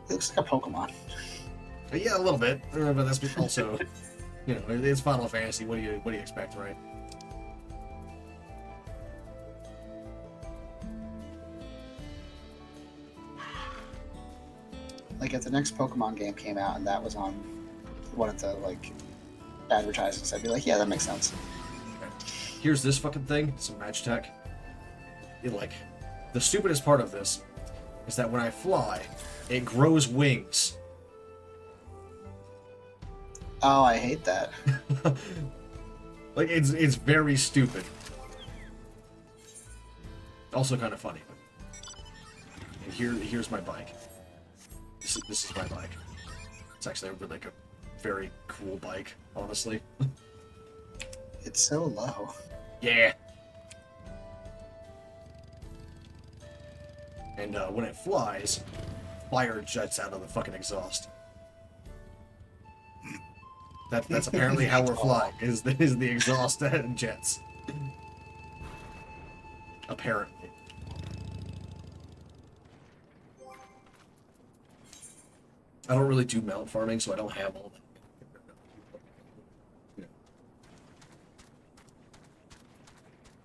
It looks like a Pokemon.
Yeah, a little bit. But that's also, you know, it's Final Fantasy. What do you expect, right?
Like if the next Pokemon game came out and that was on one of the like advertisements, I'd be like, yeah, that makes sense.
Here's this fucking thing. Some Magitech. The stupidest part of this is that when I fly, it grows wings.
Oh, I hate that.
Like it's very stupid. Also kind of funny. And here's my bike. This is my bike. It's actually like a very cool bike, honestly.
It's so low.
Yeah. And when it flies, fire jets out of the fucking exhaust. That's apparently how we're flying. Is the exhaust and jets? Apparently. I don't really do mount farming, so I don't have all that.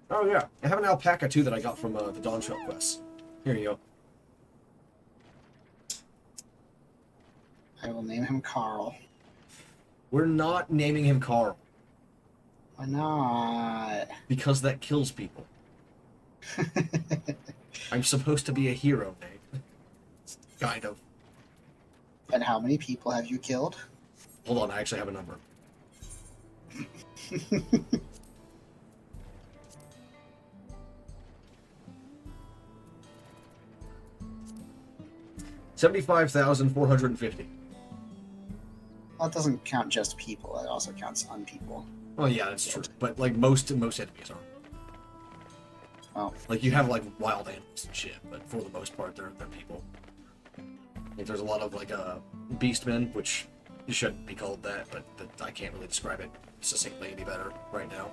Oh yeah, I have an alpaca too that I got from the Dawn Trail quests. Here you go.
I will name him Carl.
We're not naming him Carl
Why not?
because that kills people. I'm supposed to be a hero, Nate. Kind of.
And how many people have you killed?
Hold on, I actually have a number. 75,450.
Well, it doesn't count just people. It also counts unpeople.
Well, yeah, that's true. But like most enemies are.
Oh,
Like you have like wild animals and shit, but for the most part, they're people. Like there's a lot of like beastmen, which you shouldn't be called that, but I can't really describe it succinctly any better right now.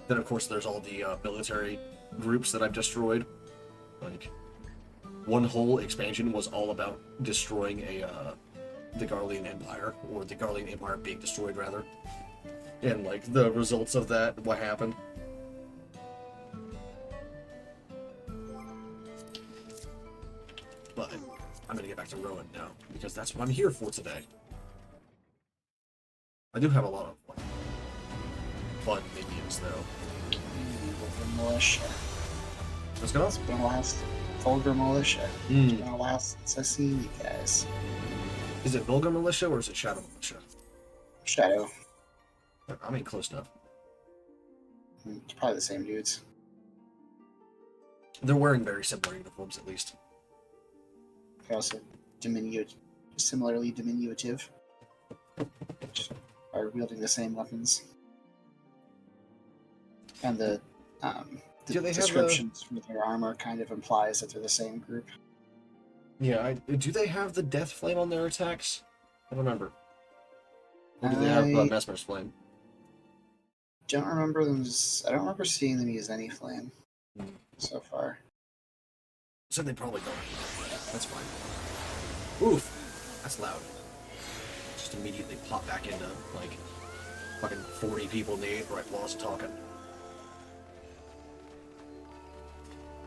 Then of course there's all the military groups that I've destroyed. Like one whole expansion was all about destroying the Garlean Empire, or the Garlean Empire being destroyed rather, and like the results of that, what happened. But I'm gonna get back to Rowan now because that's what I'm here for today. I do have a lot of like, fun minions though.
Vulgar Militia.
Let's go.
It's been a last Vulgar Militia. It's been a while since I've seen you guys.
Is it Vulgar Militia or is it Shadow Militia?
Shadow.
I mean, close enough.
It's probably the same dudes.
They're wearing very similar uniforms, at least.
They're also similarly diminutive. Just are wielding the same weapons. And the
Do they have
descriptions for their armor kind of implies that they're the same group.
Yeah, do they have the Death Flame on their attacks? I don't remember. Or do they have Mesmer's Flame?
Don't remember them. I don't remember seeing them use any flame so far.
So they probably don't. That's fine. Oof, that's loud. Just immediately pop back into like fucking 40 people in the 8th right while I was talking.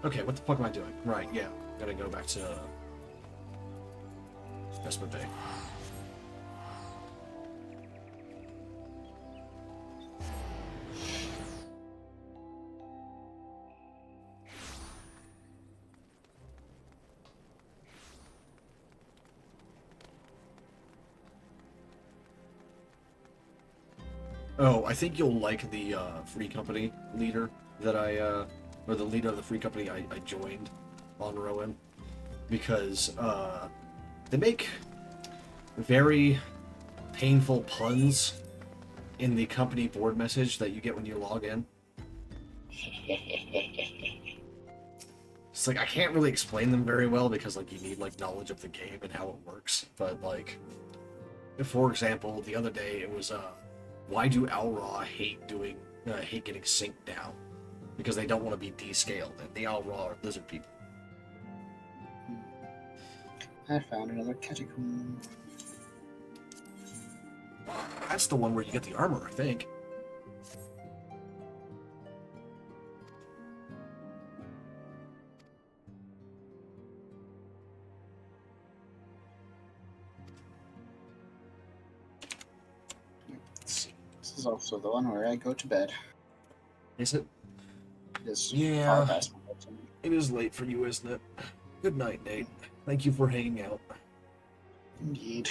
Okay, what the fuck am I doing? Right, yeah, gotta go back to Vesper Bay. Oh, I think you'll like the free company leader that or the leader of the free company I joined on Rowan, because they make very painful puns in the company board message that you get when you log in. It's like I can't really explain them very well because like you need like knowledge of the game and how it works. But like, for example, the other day it was why do Alra hate getting synced down? Because they don't want to be descaled, and the Alra are lizard people.
I found another catacomb.
That's the one where you get the armor, I think. Let's see.
This is also the one where I go to bed.
Is it?
It is
Yeah.
far past my bedtime.
It is late for you, isn't it? Good night, Nate. Thank you for hanging out.
Indeed.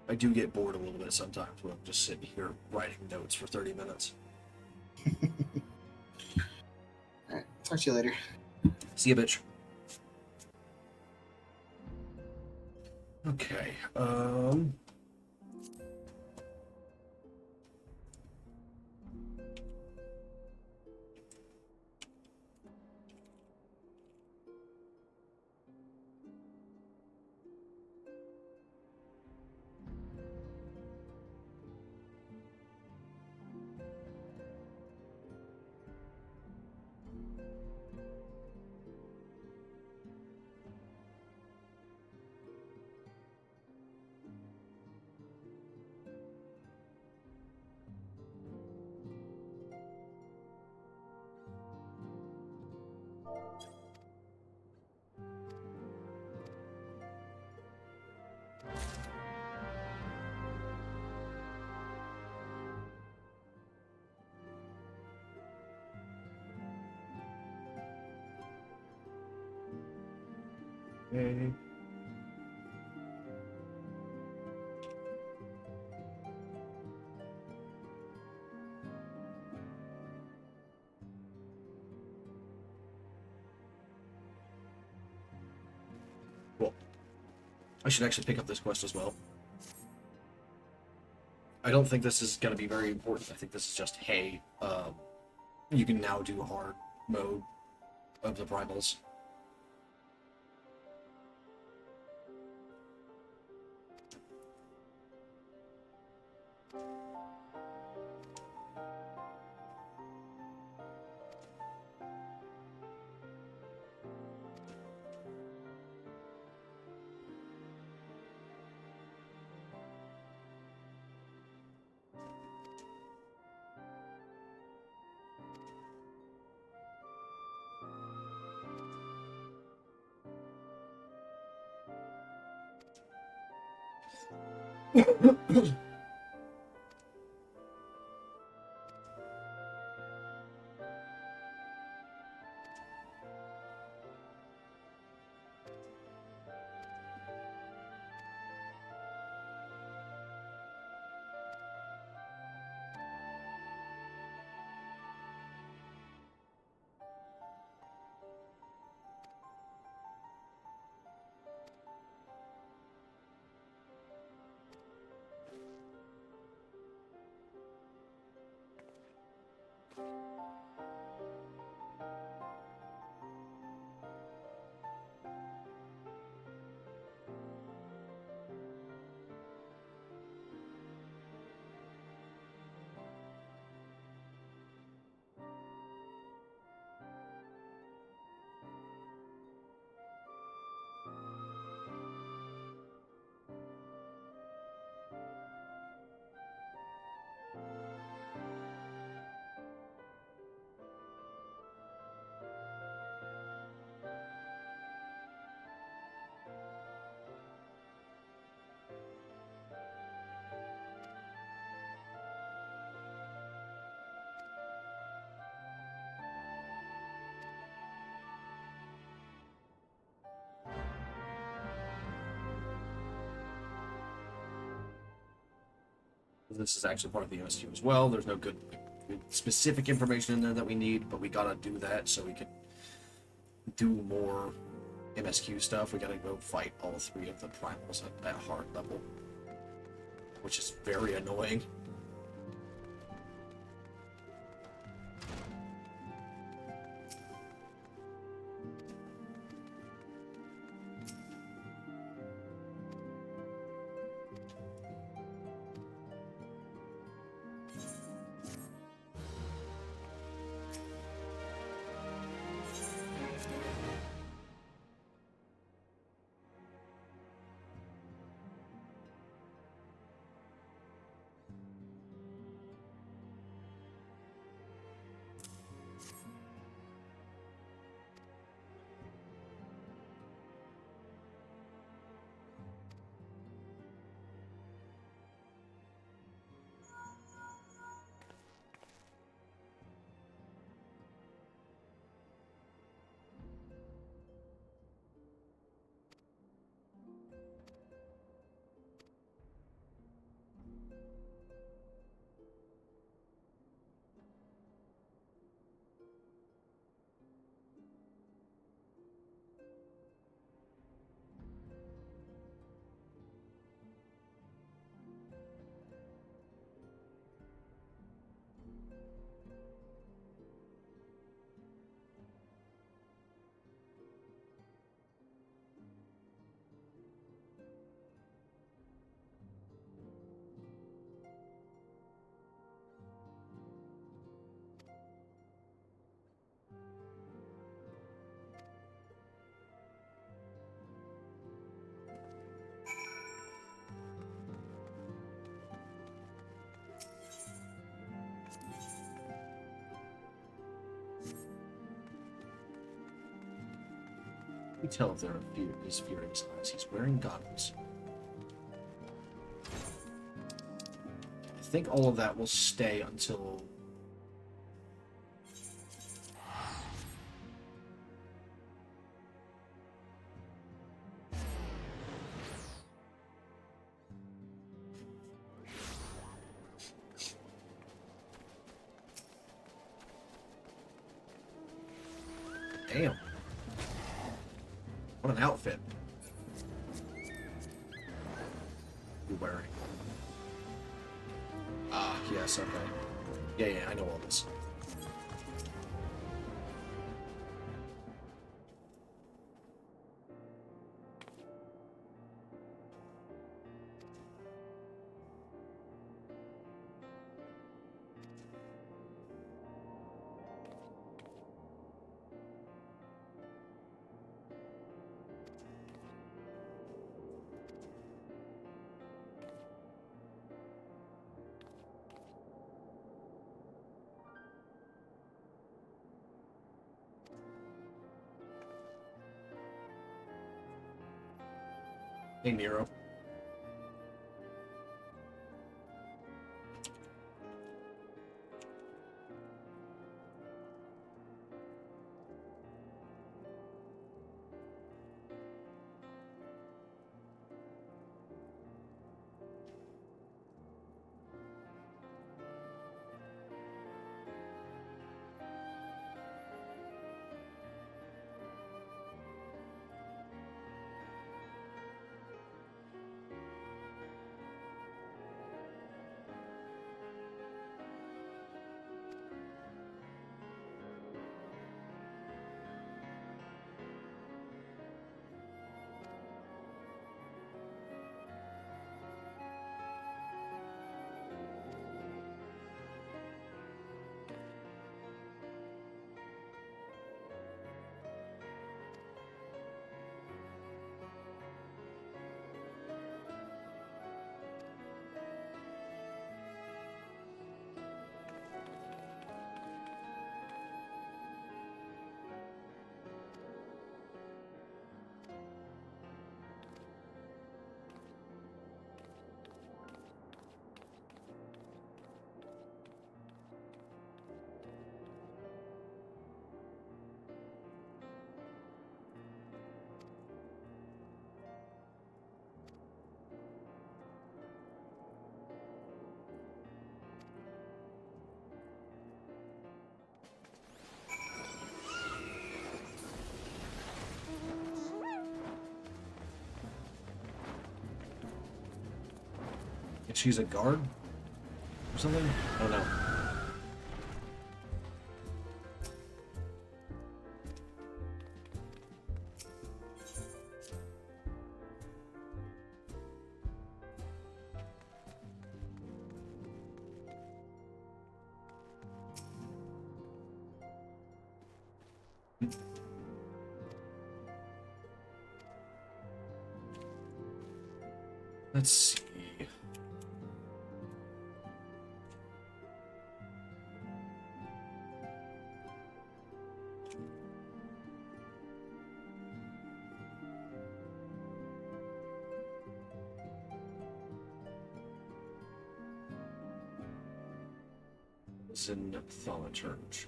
I do get bored a little bit sometimes when I'm just sitting here writing notes for 30 minutes.
Alright, talk to you later.
See ya, bitch. Okay, okay. Cool. I should actually pick up this quest as well. I don't think this is going to be very important. I think this is just, hey, you can now do hard mode of the primals. This is actually part of the MSQ as well. There's no good specific information in there that we need, but we gotta do that so we can do more MSQ stuff. We gotta go fight all 3 of the primals at hard level, which is very annoying. You tell if there are his fearing signs. He's wearing goggles. I think all of that will stay until... Damn. What an outfit. You're wearing. Ah, yes, okay. Yeah, I know all this. Hey, Nero. She's a guard or something? I don't know. Let's see. It's in thaumaturge.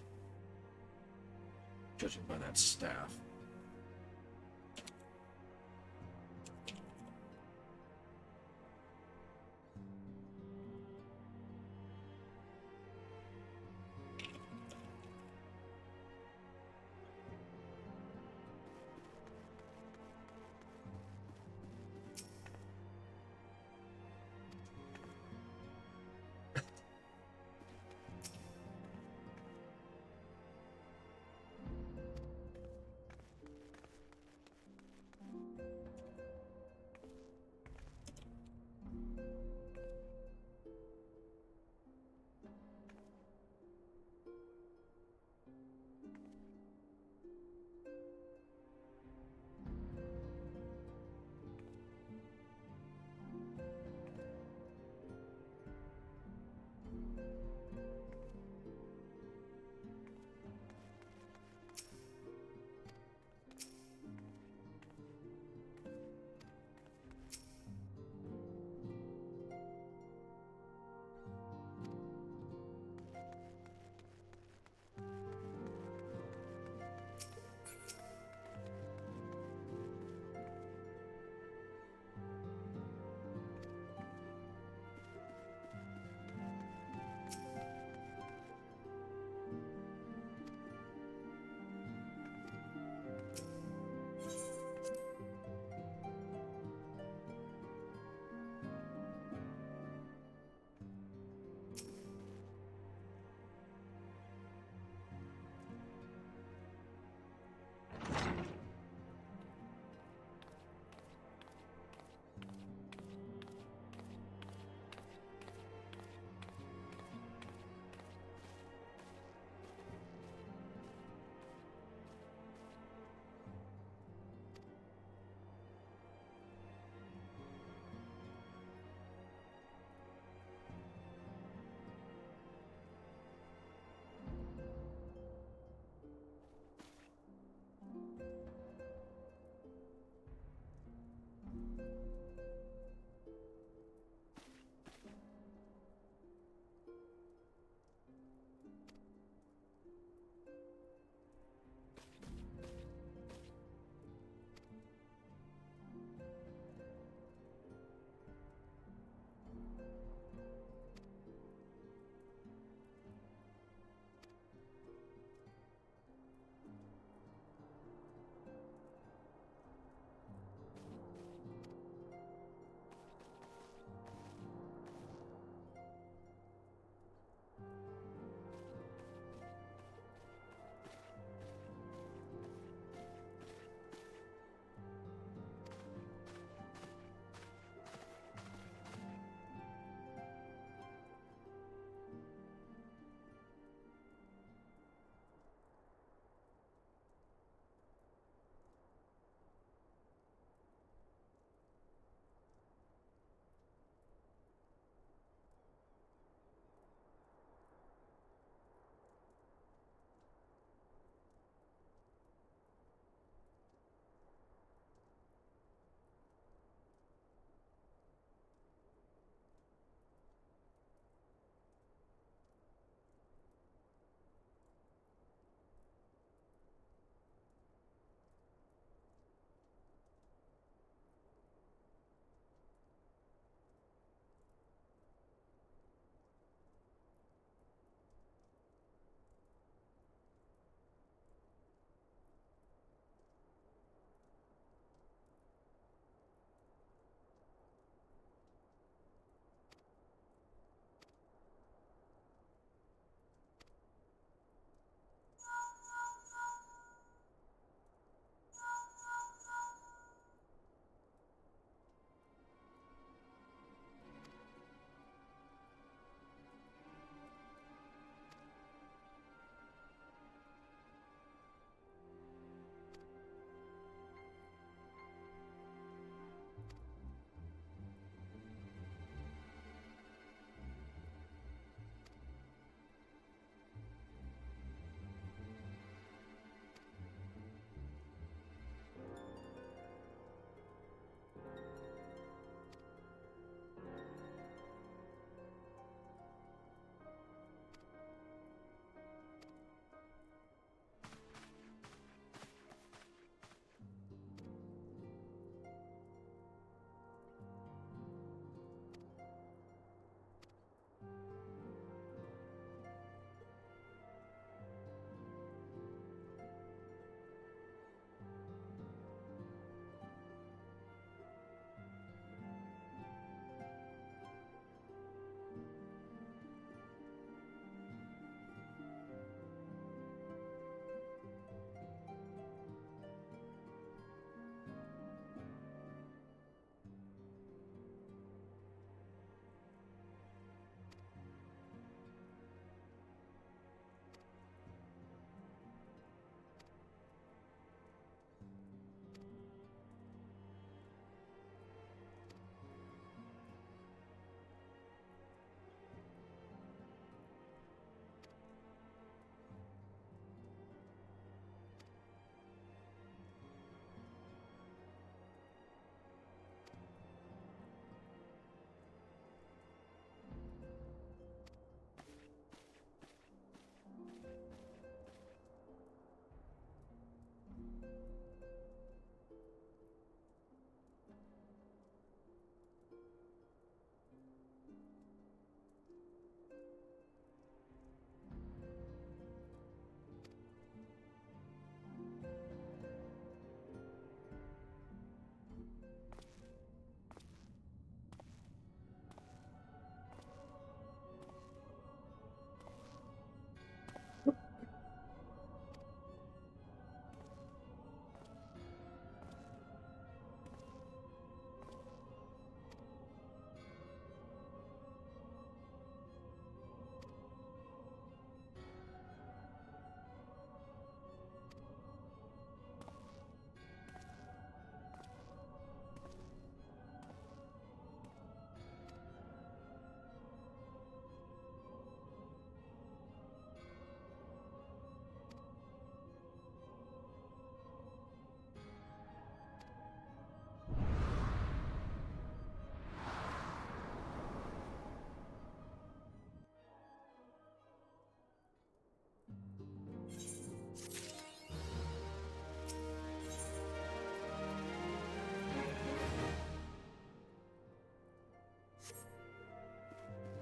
Judging by that staff.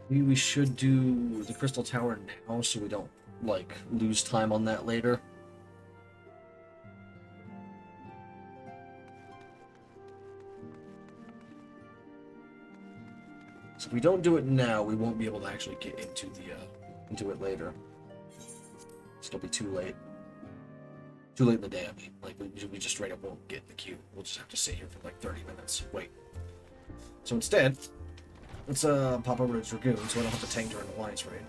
Maybe we should do the Crystal Tower now so we don't, like, lose time on that later. So if we don't do it now, we won't be able to actually get into it later. It'll be too late. Too late in the day, I mean. Like, we just straight up won't get in the queue. We'll just have to sit here for like 30 minutes. Wait. So instead, let's pop over to Dragoon so I don't have to tank during the Alliance raid.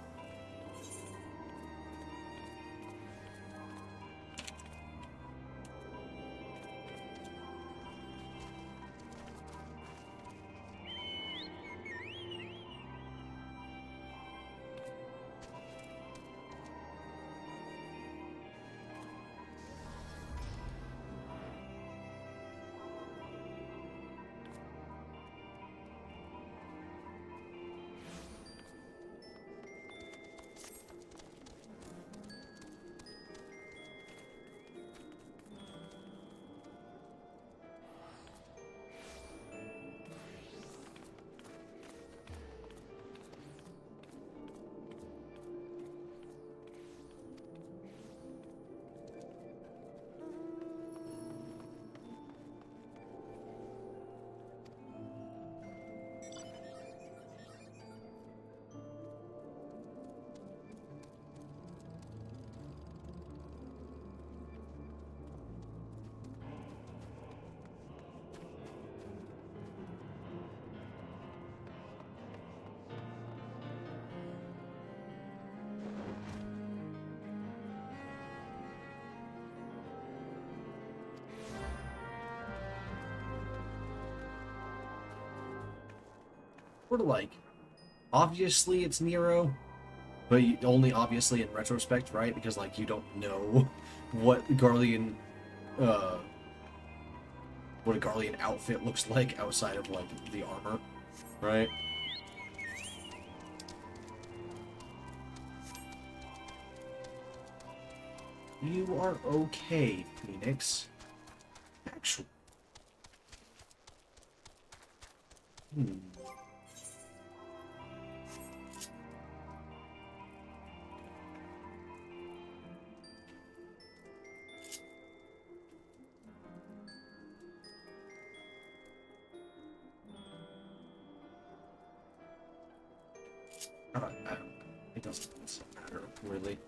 Sort of like, obviously it's Nero, but only obviously in retrospect, right? Because like you don't know what Garlean, uh, what a Garlean outfit looks like outside of like the armor, right? You are okay, Phoenix. Actually, it doesn't matter really.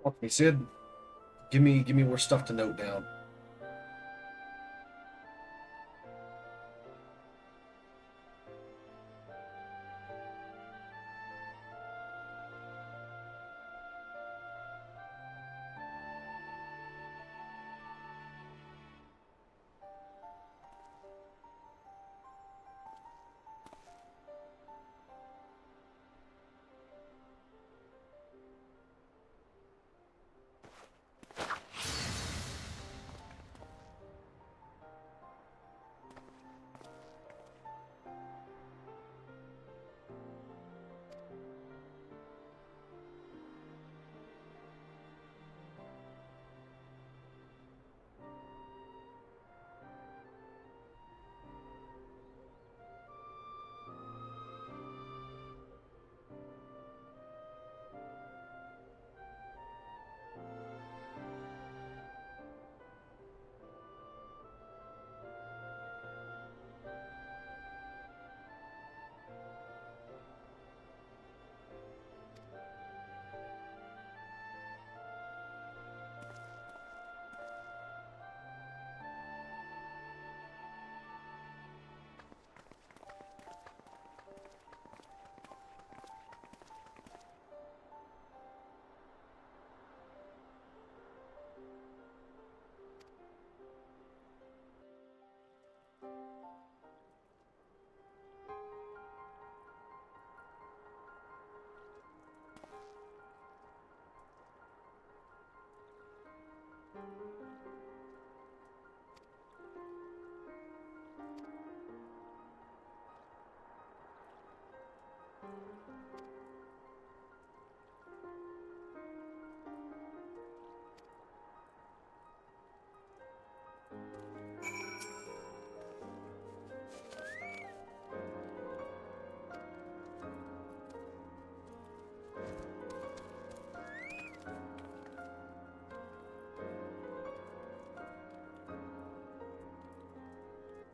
Fuck me, Sid. Give me more stuff to note down.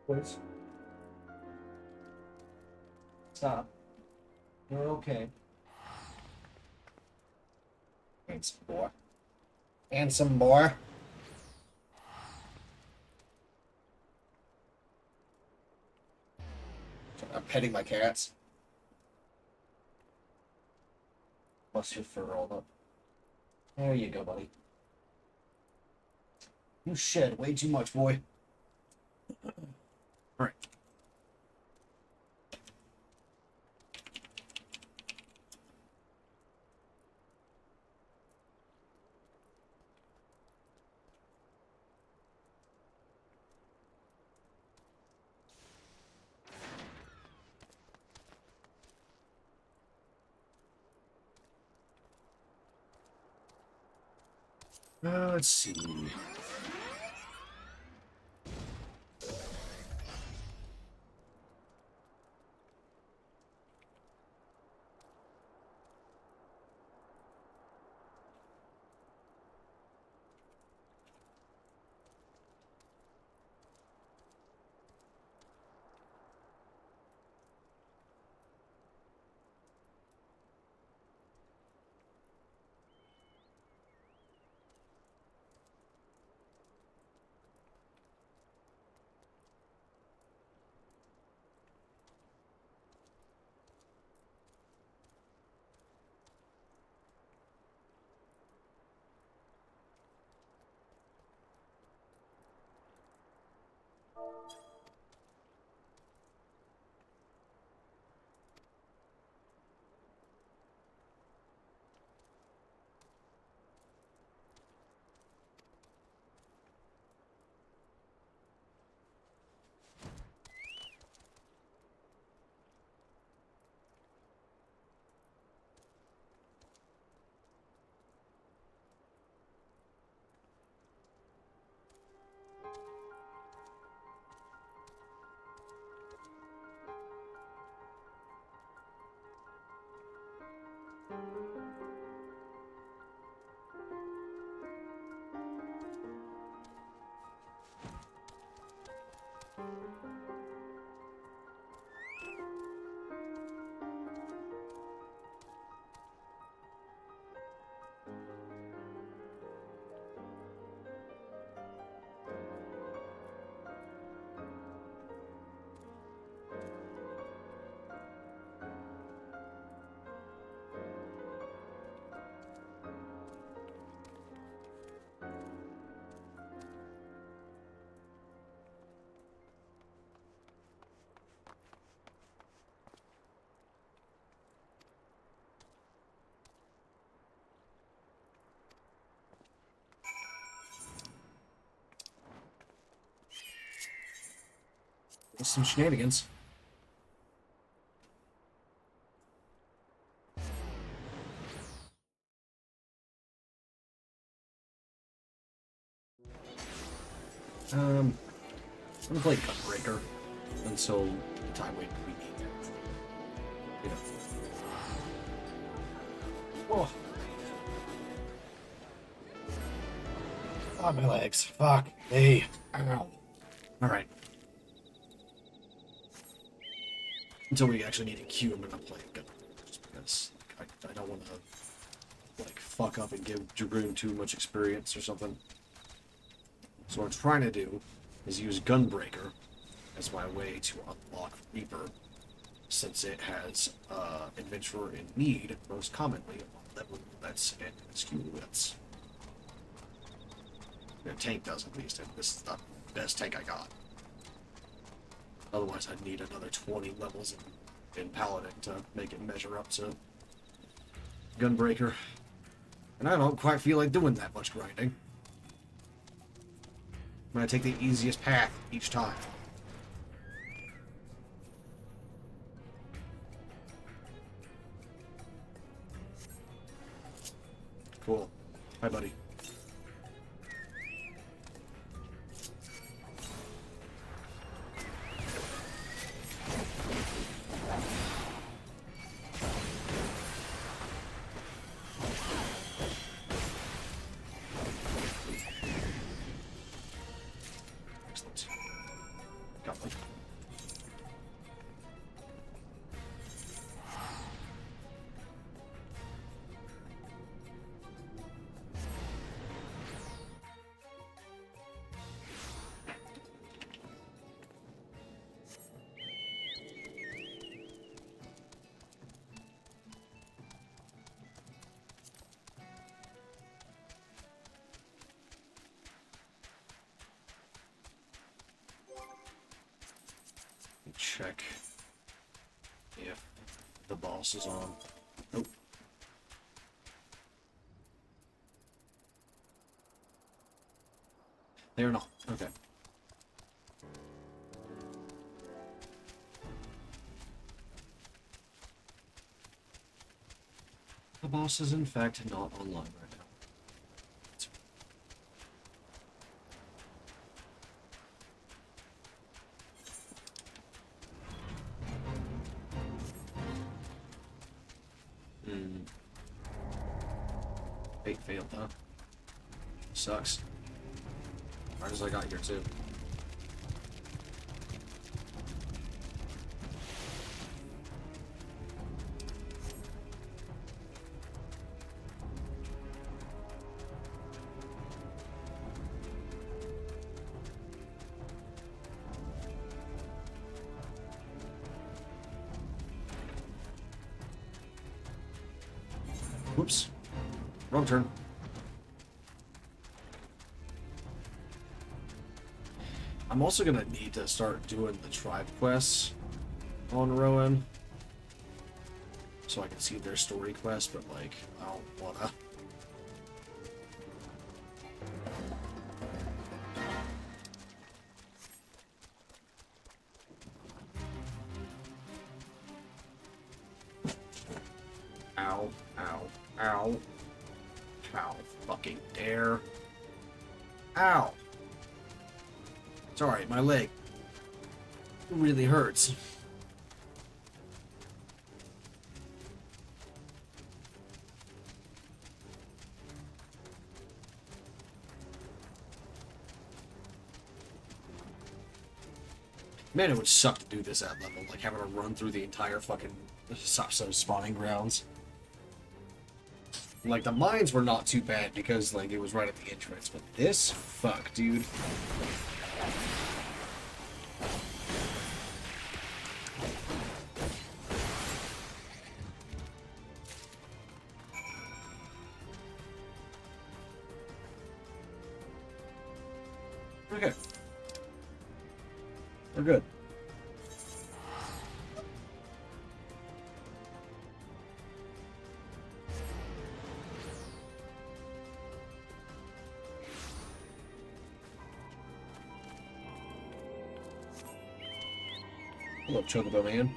Please. Stop. You're okay. Handsome boy. Handsome boy. I'm petting my cats. Plus your fur rolled up. There you go, buddy. You shed way too much, boy. All right. Let's see. some shenanigans. I'm gonna play Gunbreaker until the time we need it. You know. Oh. Oh, my legs. Fuck. Hey. Ow. Alright. Until we actually need a queue, I'm gonna play Gunbreaker. Just because I don't want to, like, fuck up and give Dragoon too much experience or something. So what I'm trying to do is use Gunbreaker as my way to unlock Reaper, since it has Adventurer in Need most commonly on level roulets and SQ roulets. The tank does, at least, and this is the best tank I got. Otherwise I'd need another 20 levels in Paladin to make it measure up to Gunbreaker. And I don't quite feel like doing that much grinding. I'm gonna take the easiest path each time. Cool. Hi, buddy. Excellent. Got one. Check if the boss is on. Nope. They're not. Okay. The boss is in fact not online right now. Fate failed, huh? Sucks. Right as I got here too. Whoops. Wrong turn. I'm also gonna need to start doing the tribe quests on Rowan, so I can see their story quests, but like, I don't wanna. Ow, ow, ow. How fucking dare. Ow! It's alright, my leg really hurts. Man, it would suck to do this at level, like having to run through the entire fucking spawning grounds. Like, the mines were not too bad because, like, it was right at the entrance, but this? Fuck, dude. Okay. We're good. Look, Chocobo Man.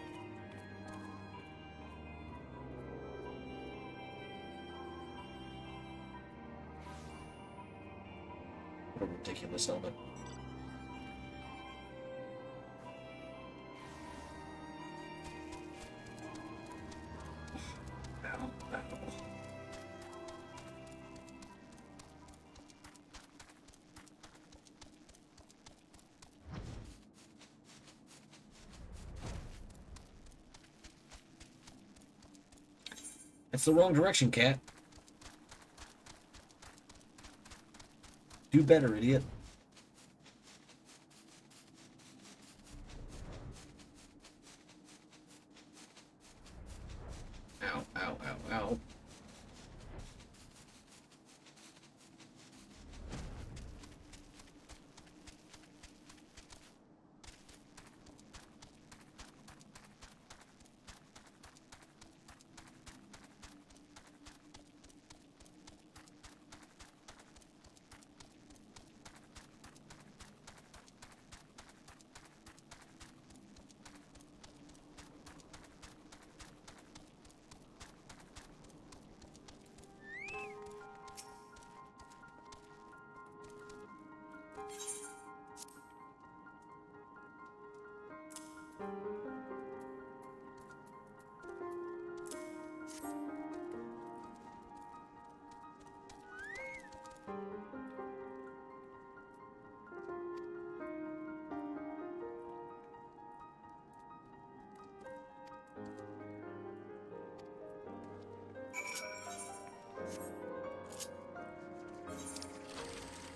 What a ridiculous helmet. Ow, ow. That's the wrong direction, cat. Do better, idiot. Ow, ow, ow, ow.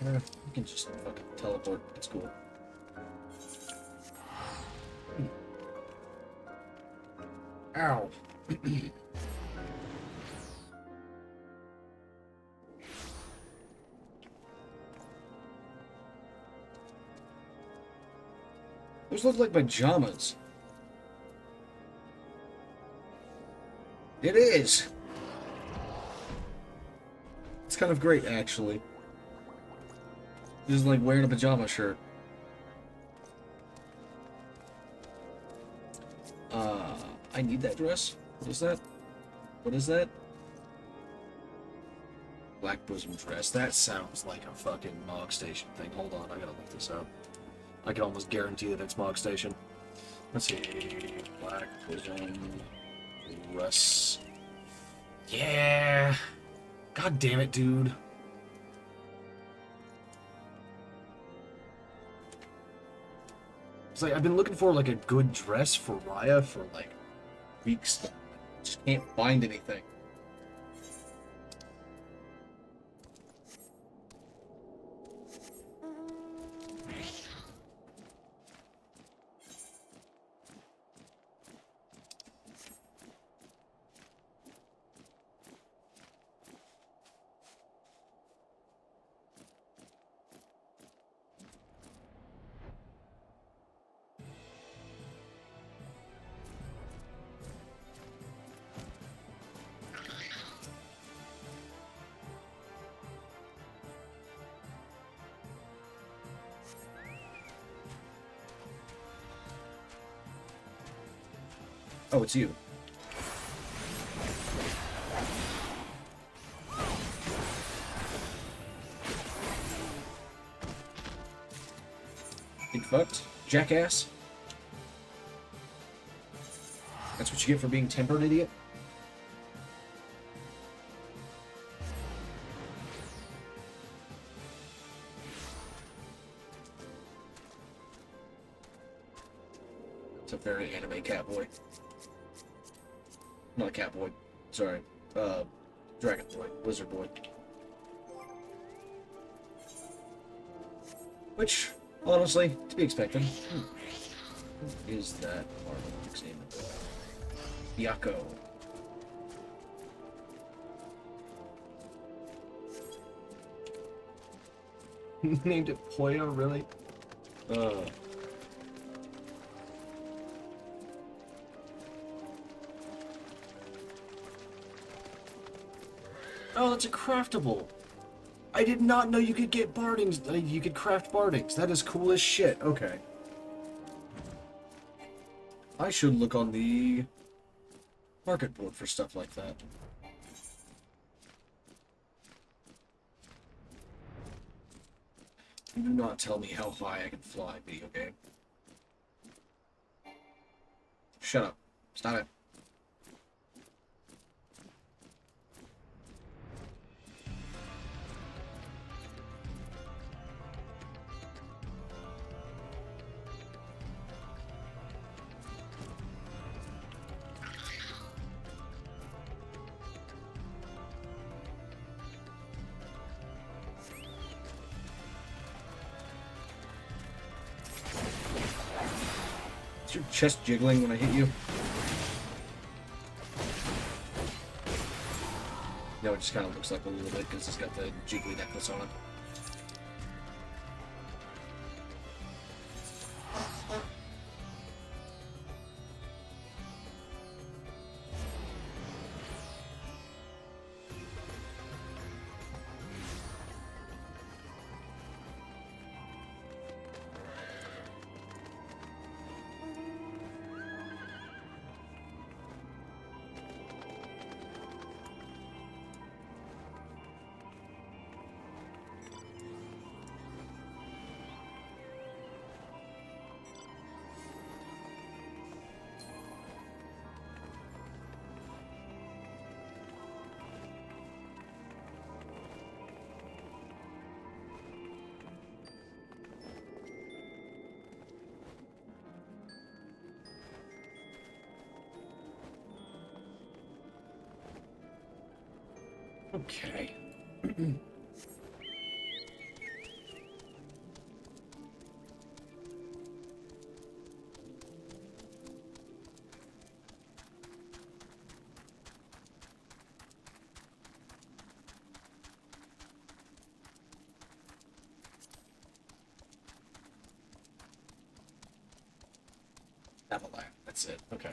You can just fucking teleport. It's cool. Ow. Those look like pajamas. It is. It's kind of great, actually. Just like wearing a pajama shirt. I need that dress. What is that? What is that? Black bosom dress. That sounds like a fucking Mog Station thing. Hold on, I gotta look this up. I can almost guarantee that it's Mog Station. Let's see. Black bosom dress. Yeah. God damn it, dude. It's like I've been looking for like a good dress for Raya for like weeks. Just can't find anything. Oh, it's you. Get fucked, jackass. That's what you get for being tempered, idiot. It's a very anime catboy. Not a catboy. Sorry. Dragon boy. Lizard boy. Which, honestly, to be expected. Who is that artwork's name? Byakko. Named it Poyo, really? Oh, that's a craftable. I did not know you could get bardings. You could craft bardings. That is cool as shit. Okay. I should look on the market board for stuff like that. Do not tell me how high I can fly, video game. Shut up. Stop it. Is your chest jiggling when I hit you? No, it just kind of looks like a little bit because it's got the jiggly necklace on it. Okay. Have a laugh. That's it. Okay.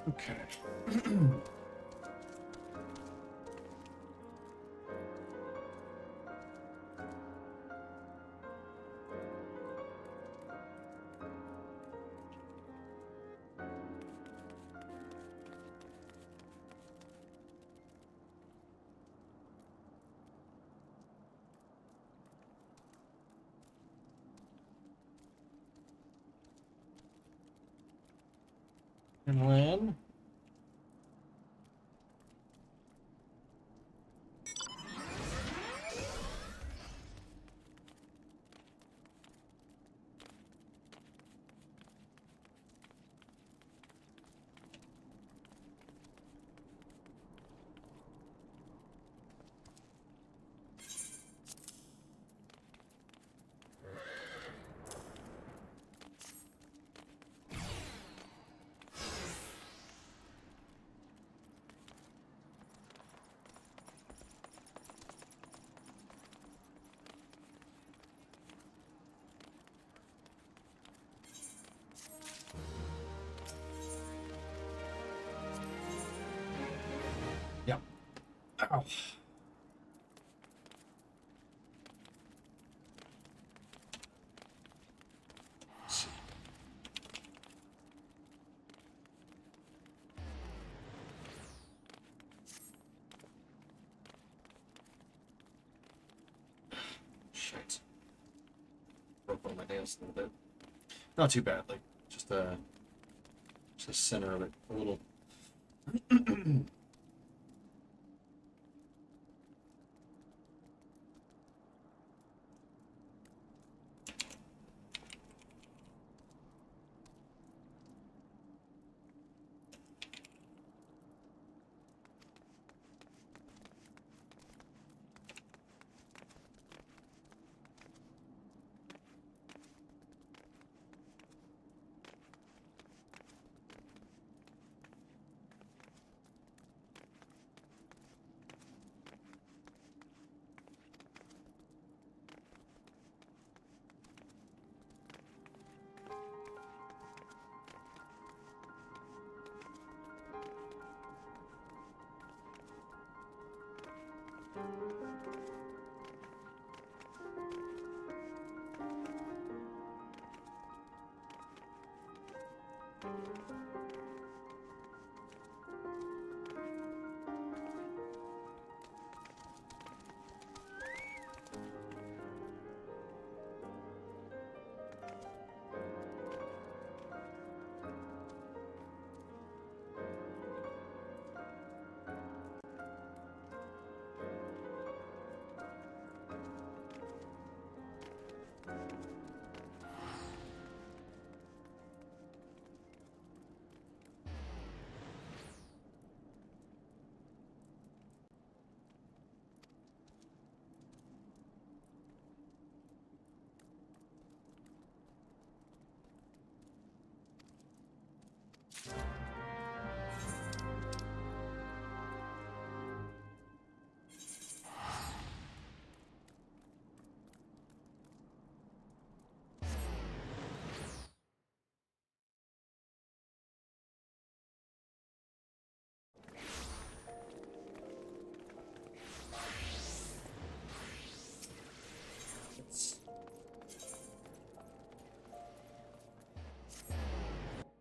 Okay. And land. Yep. Ow. Shit. Broke one of my nails a little bit. Not too bad, like just the center of it a little.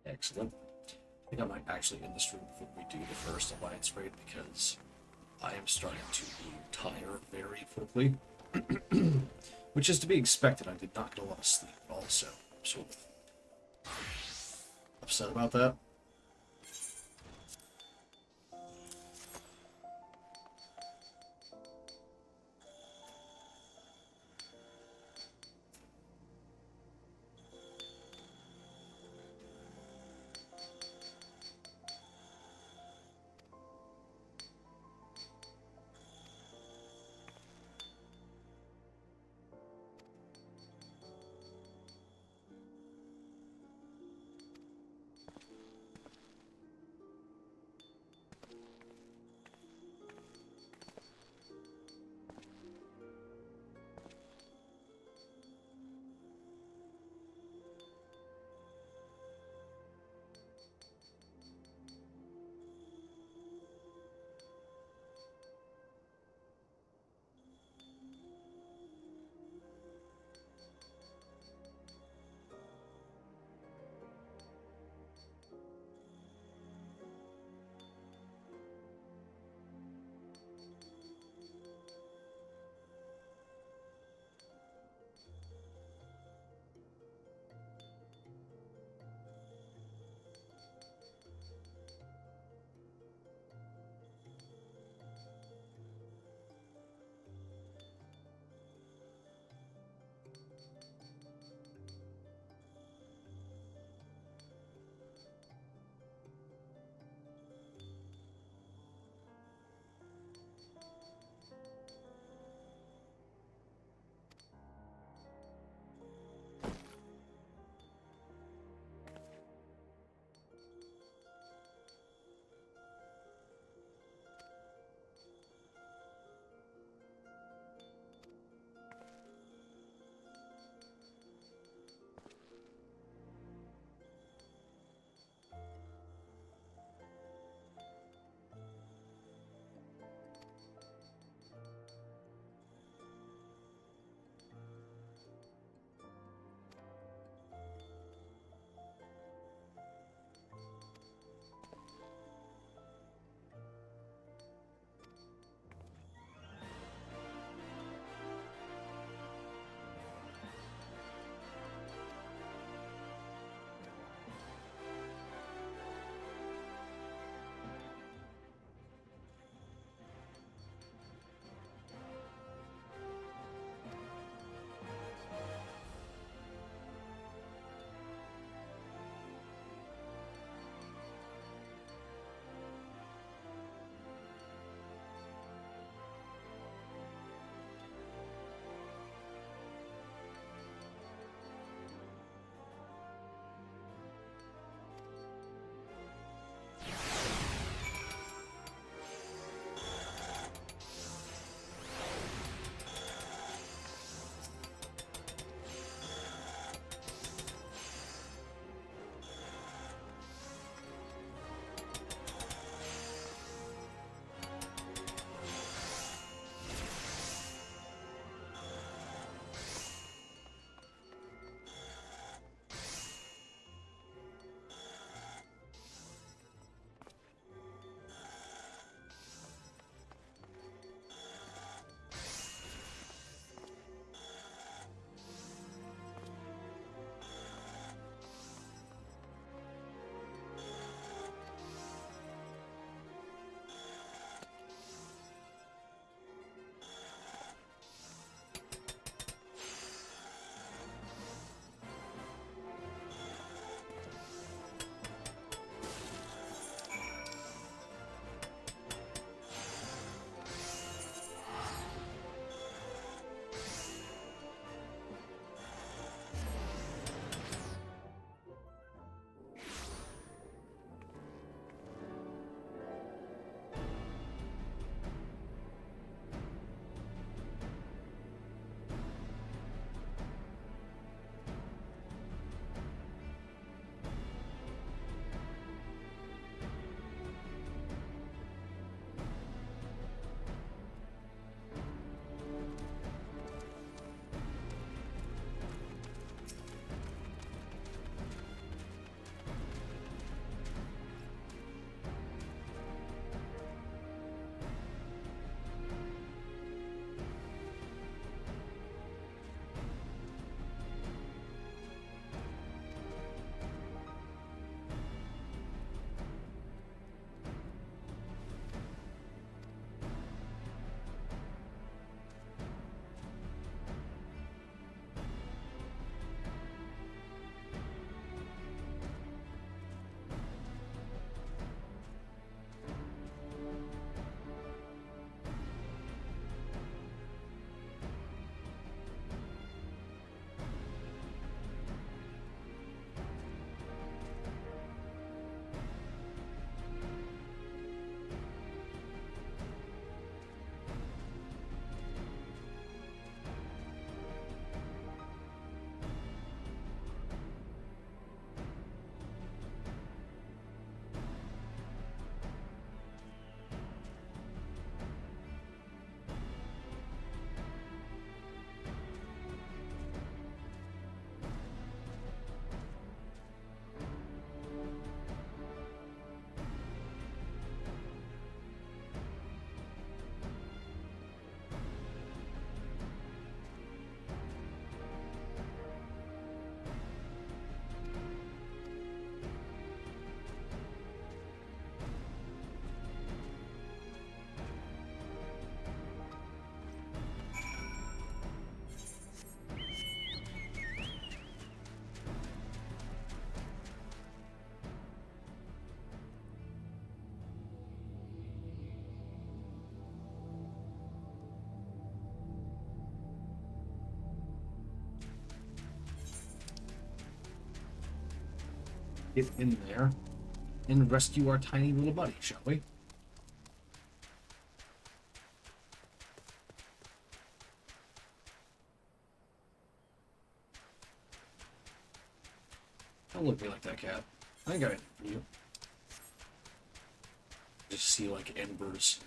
Excellent. I think I might actually end this room before we do the first alliance raid because I am starting to tire very quickly. Which is to be expected. I did not get a lot of sleep also. I'm sort of upset about that. get in there and rescue our tiny little buddy, shall we? Don't look at me like that, cat. I ain't got anything for you. Just see like embers,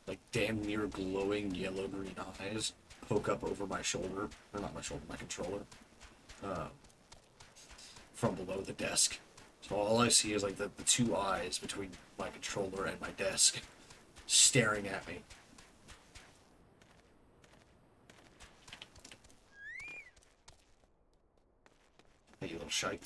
like damn near glowing yellow-green eyes poke up over my shoulder, or not my shoulder, my controller, from below the desk. So all I see is like the two eyes between my controller and my desk staring at me. Hey, you little shite.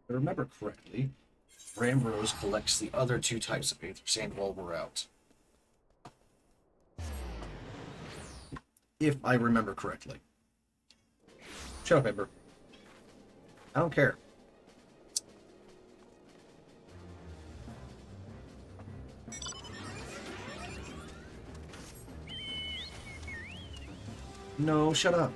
I remember correctly, Ramrose collects the other two types of Aether Sand while we're out. If I remember correctly. Shut up, Ember. I don't care. No, shut up.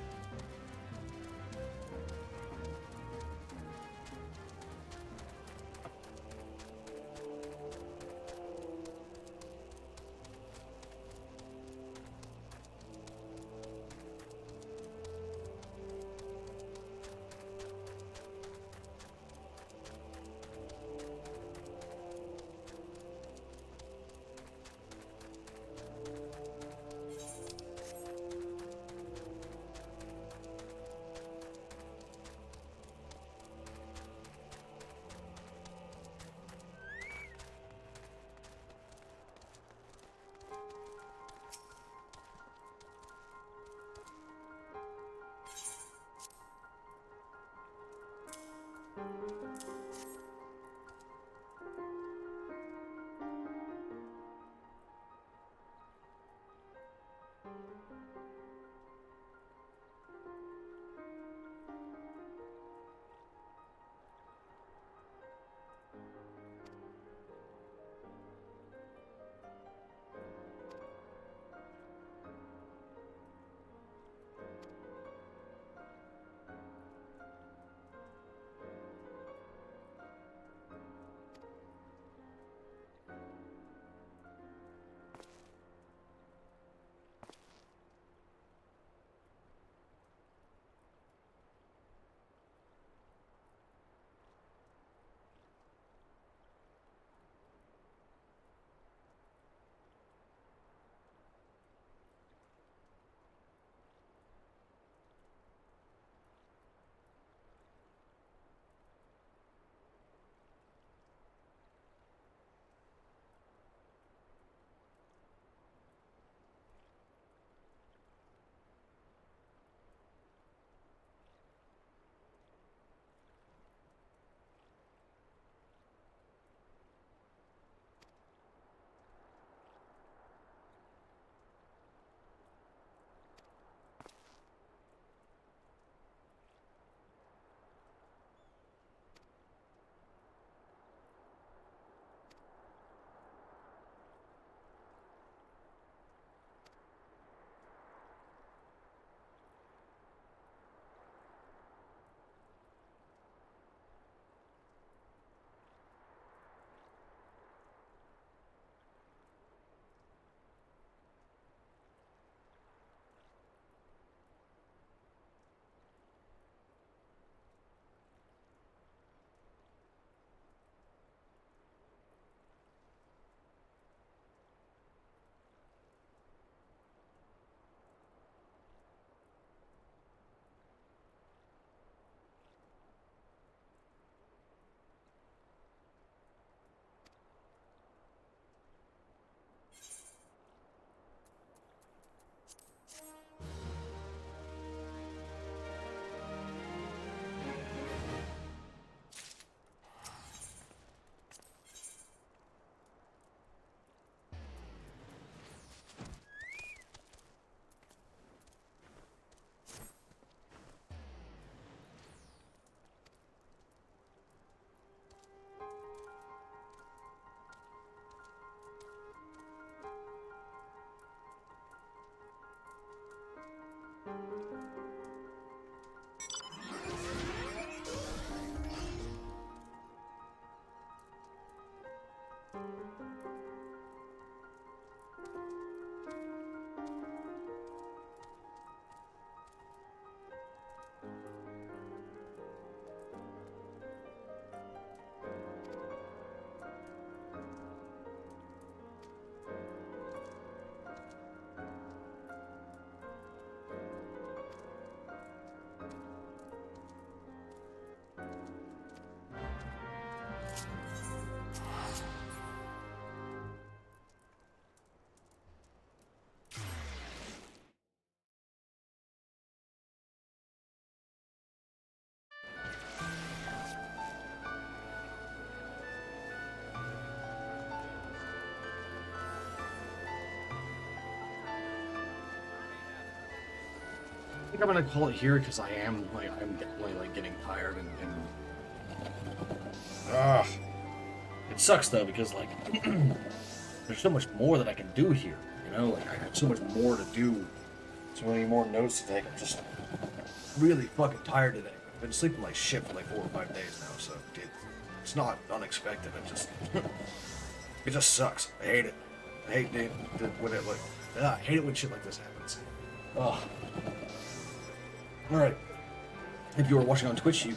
I think I'm gonna call it here because I'm definitely like getting tired and it sucks though because like there's so much more that I can do here, you know, like I have so much more to do, so many more notes to take. I'm just really fucking tired today. I've been sleeping like shit for like 4 or 5 days now, so it's not unexpected. It just sucks. I hate it. I hate when it like I hate it when shit like this happens. Oh. All right. If you are watching on Twitch, you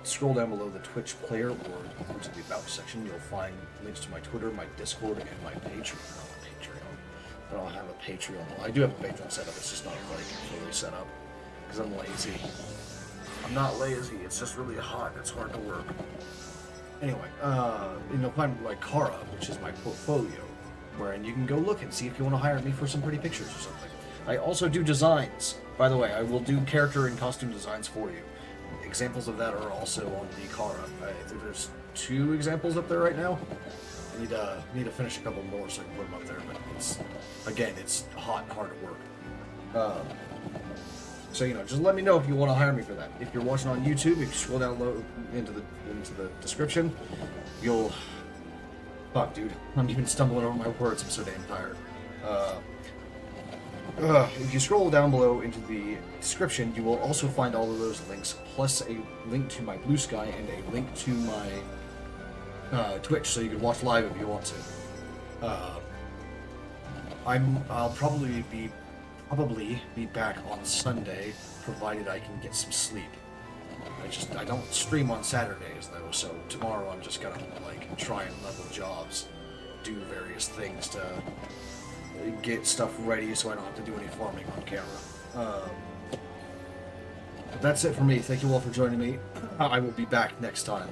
scroll down below the Twitch player or go to the About section. You'll find links to my Twitter, my Discord, and my Patreon. I don't have a Patreon. I do have a Patreon set up. It's just not like fully set up because I'm lazy. I'm not lazy. It's just really hot. It's hard to work. Anyway, and you'll find my Kara, which is my portfolio, wherein you can go look and see if you want to hire me for some pretty pictures or something. I also do designs. By the way, I will do character and costume designs for you. examples of that are also on the Kara. I think there's 2 examples up there right now. I need to finish a couple more so I can put them up there, but it's hot and hard at work. So just let me know if you want to hire me for that. If you're watching on YouTube, if you scroll down low into the description, you'll. Fuck, dude, I'm even stumbling over my words. I'm so damn tired. If you scroll down below into the description, you will also find all of those links, plus a link to my Blue Sky and a link to my Twitch, so you can watch live if you want to. I'll probably be back on Sunday, provided I can get some sleep. I don't stream on Saturdays though, so tomorrow I'm just gonna try and level jobs, do various things to get stuff ready so I don't have to do any farming on camera. That's it for me. Thank you all for joining me. I will be back next time.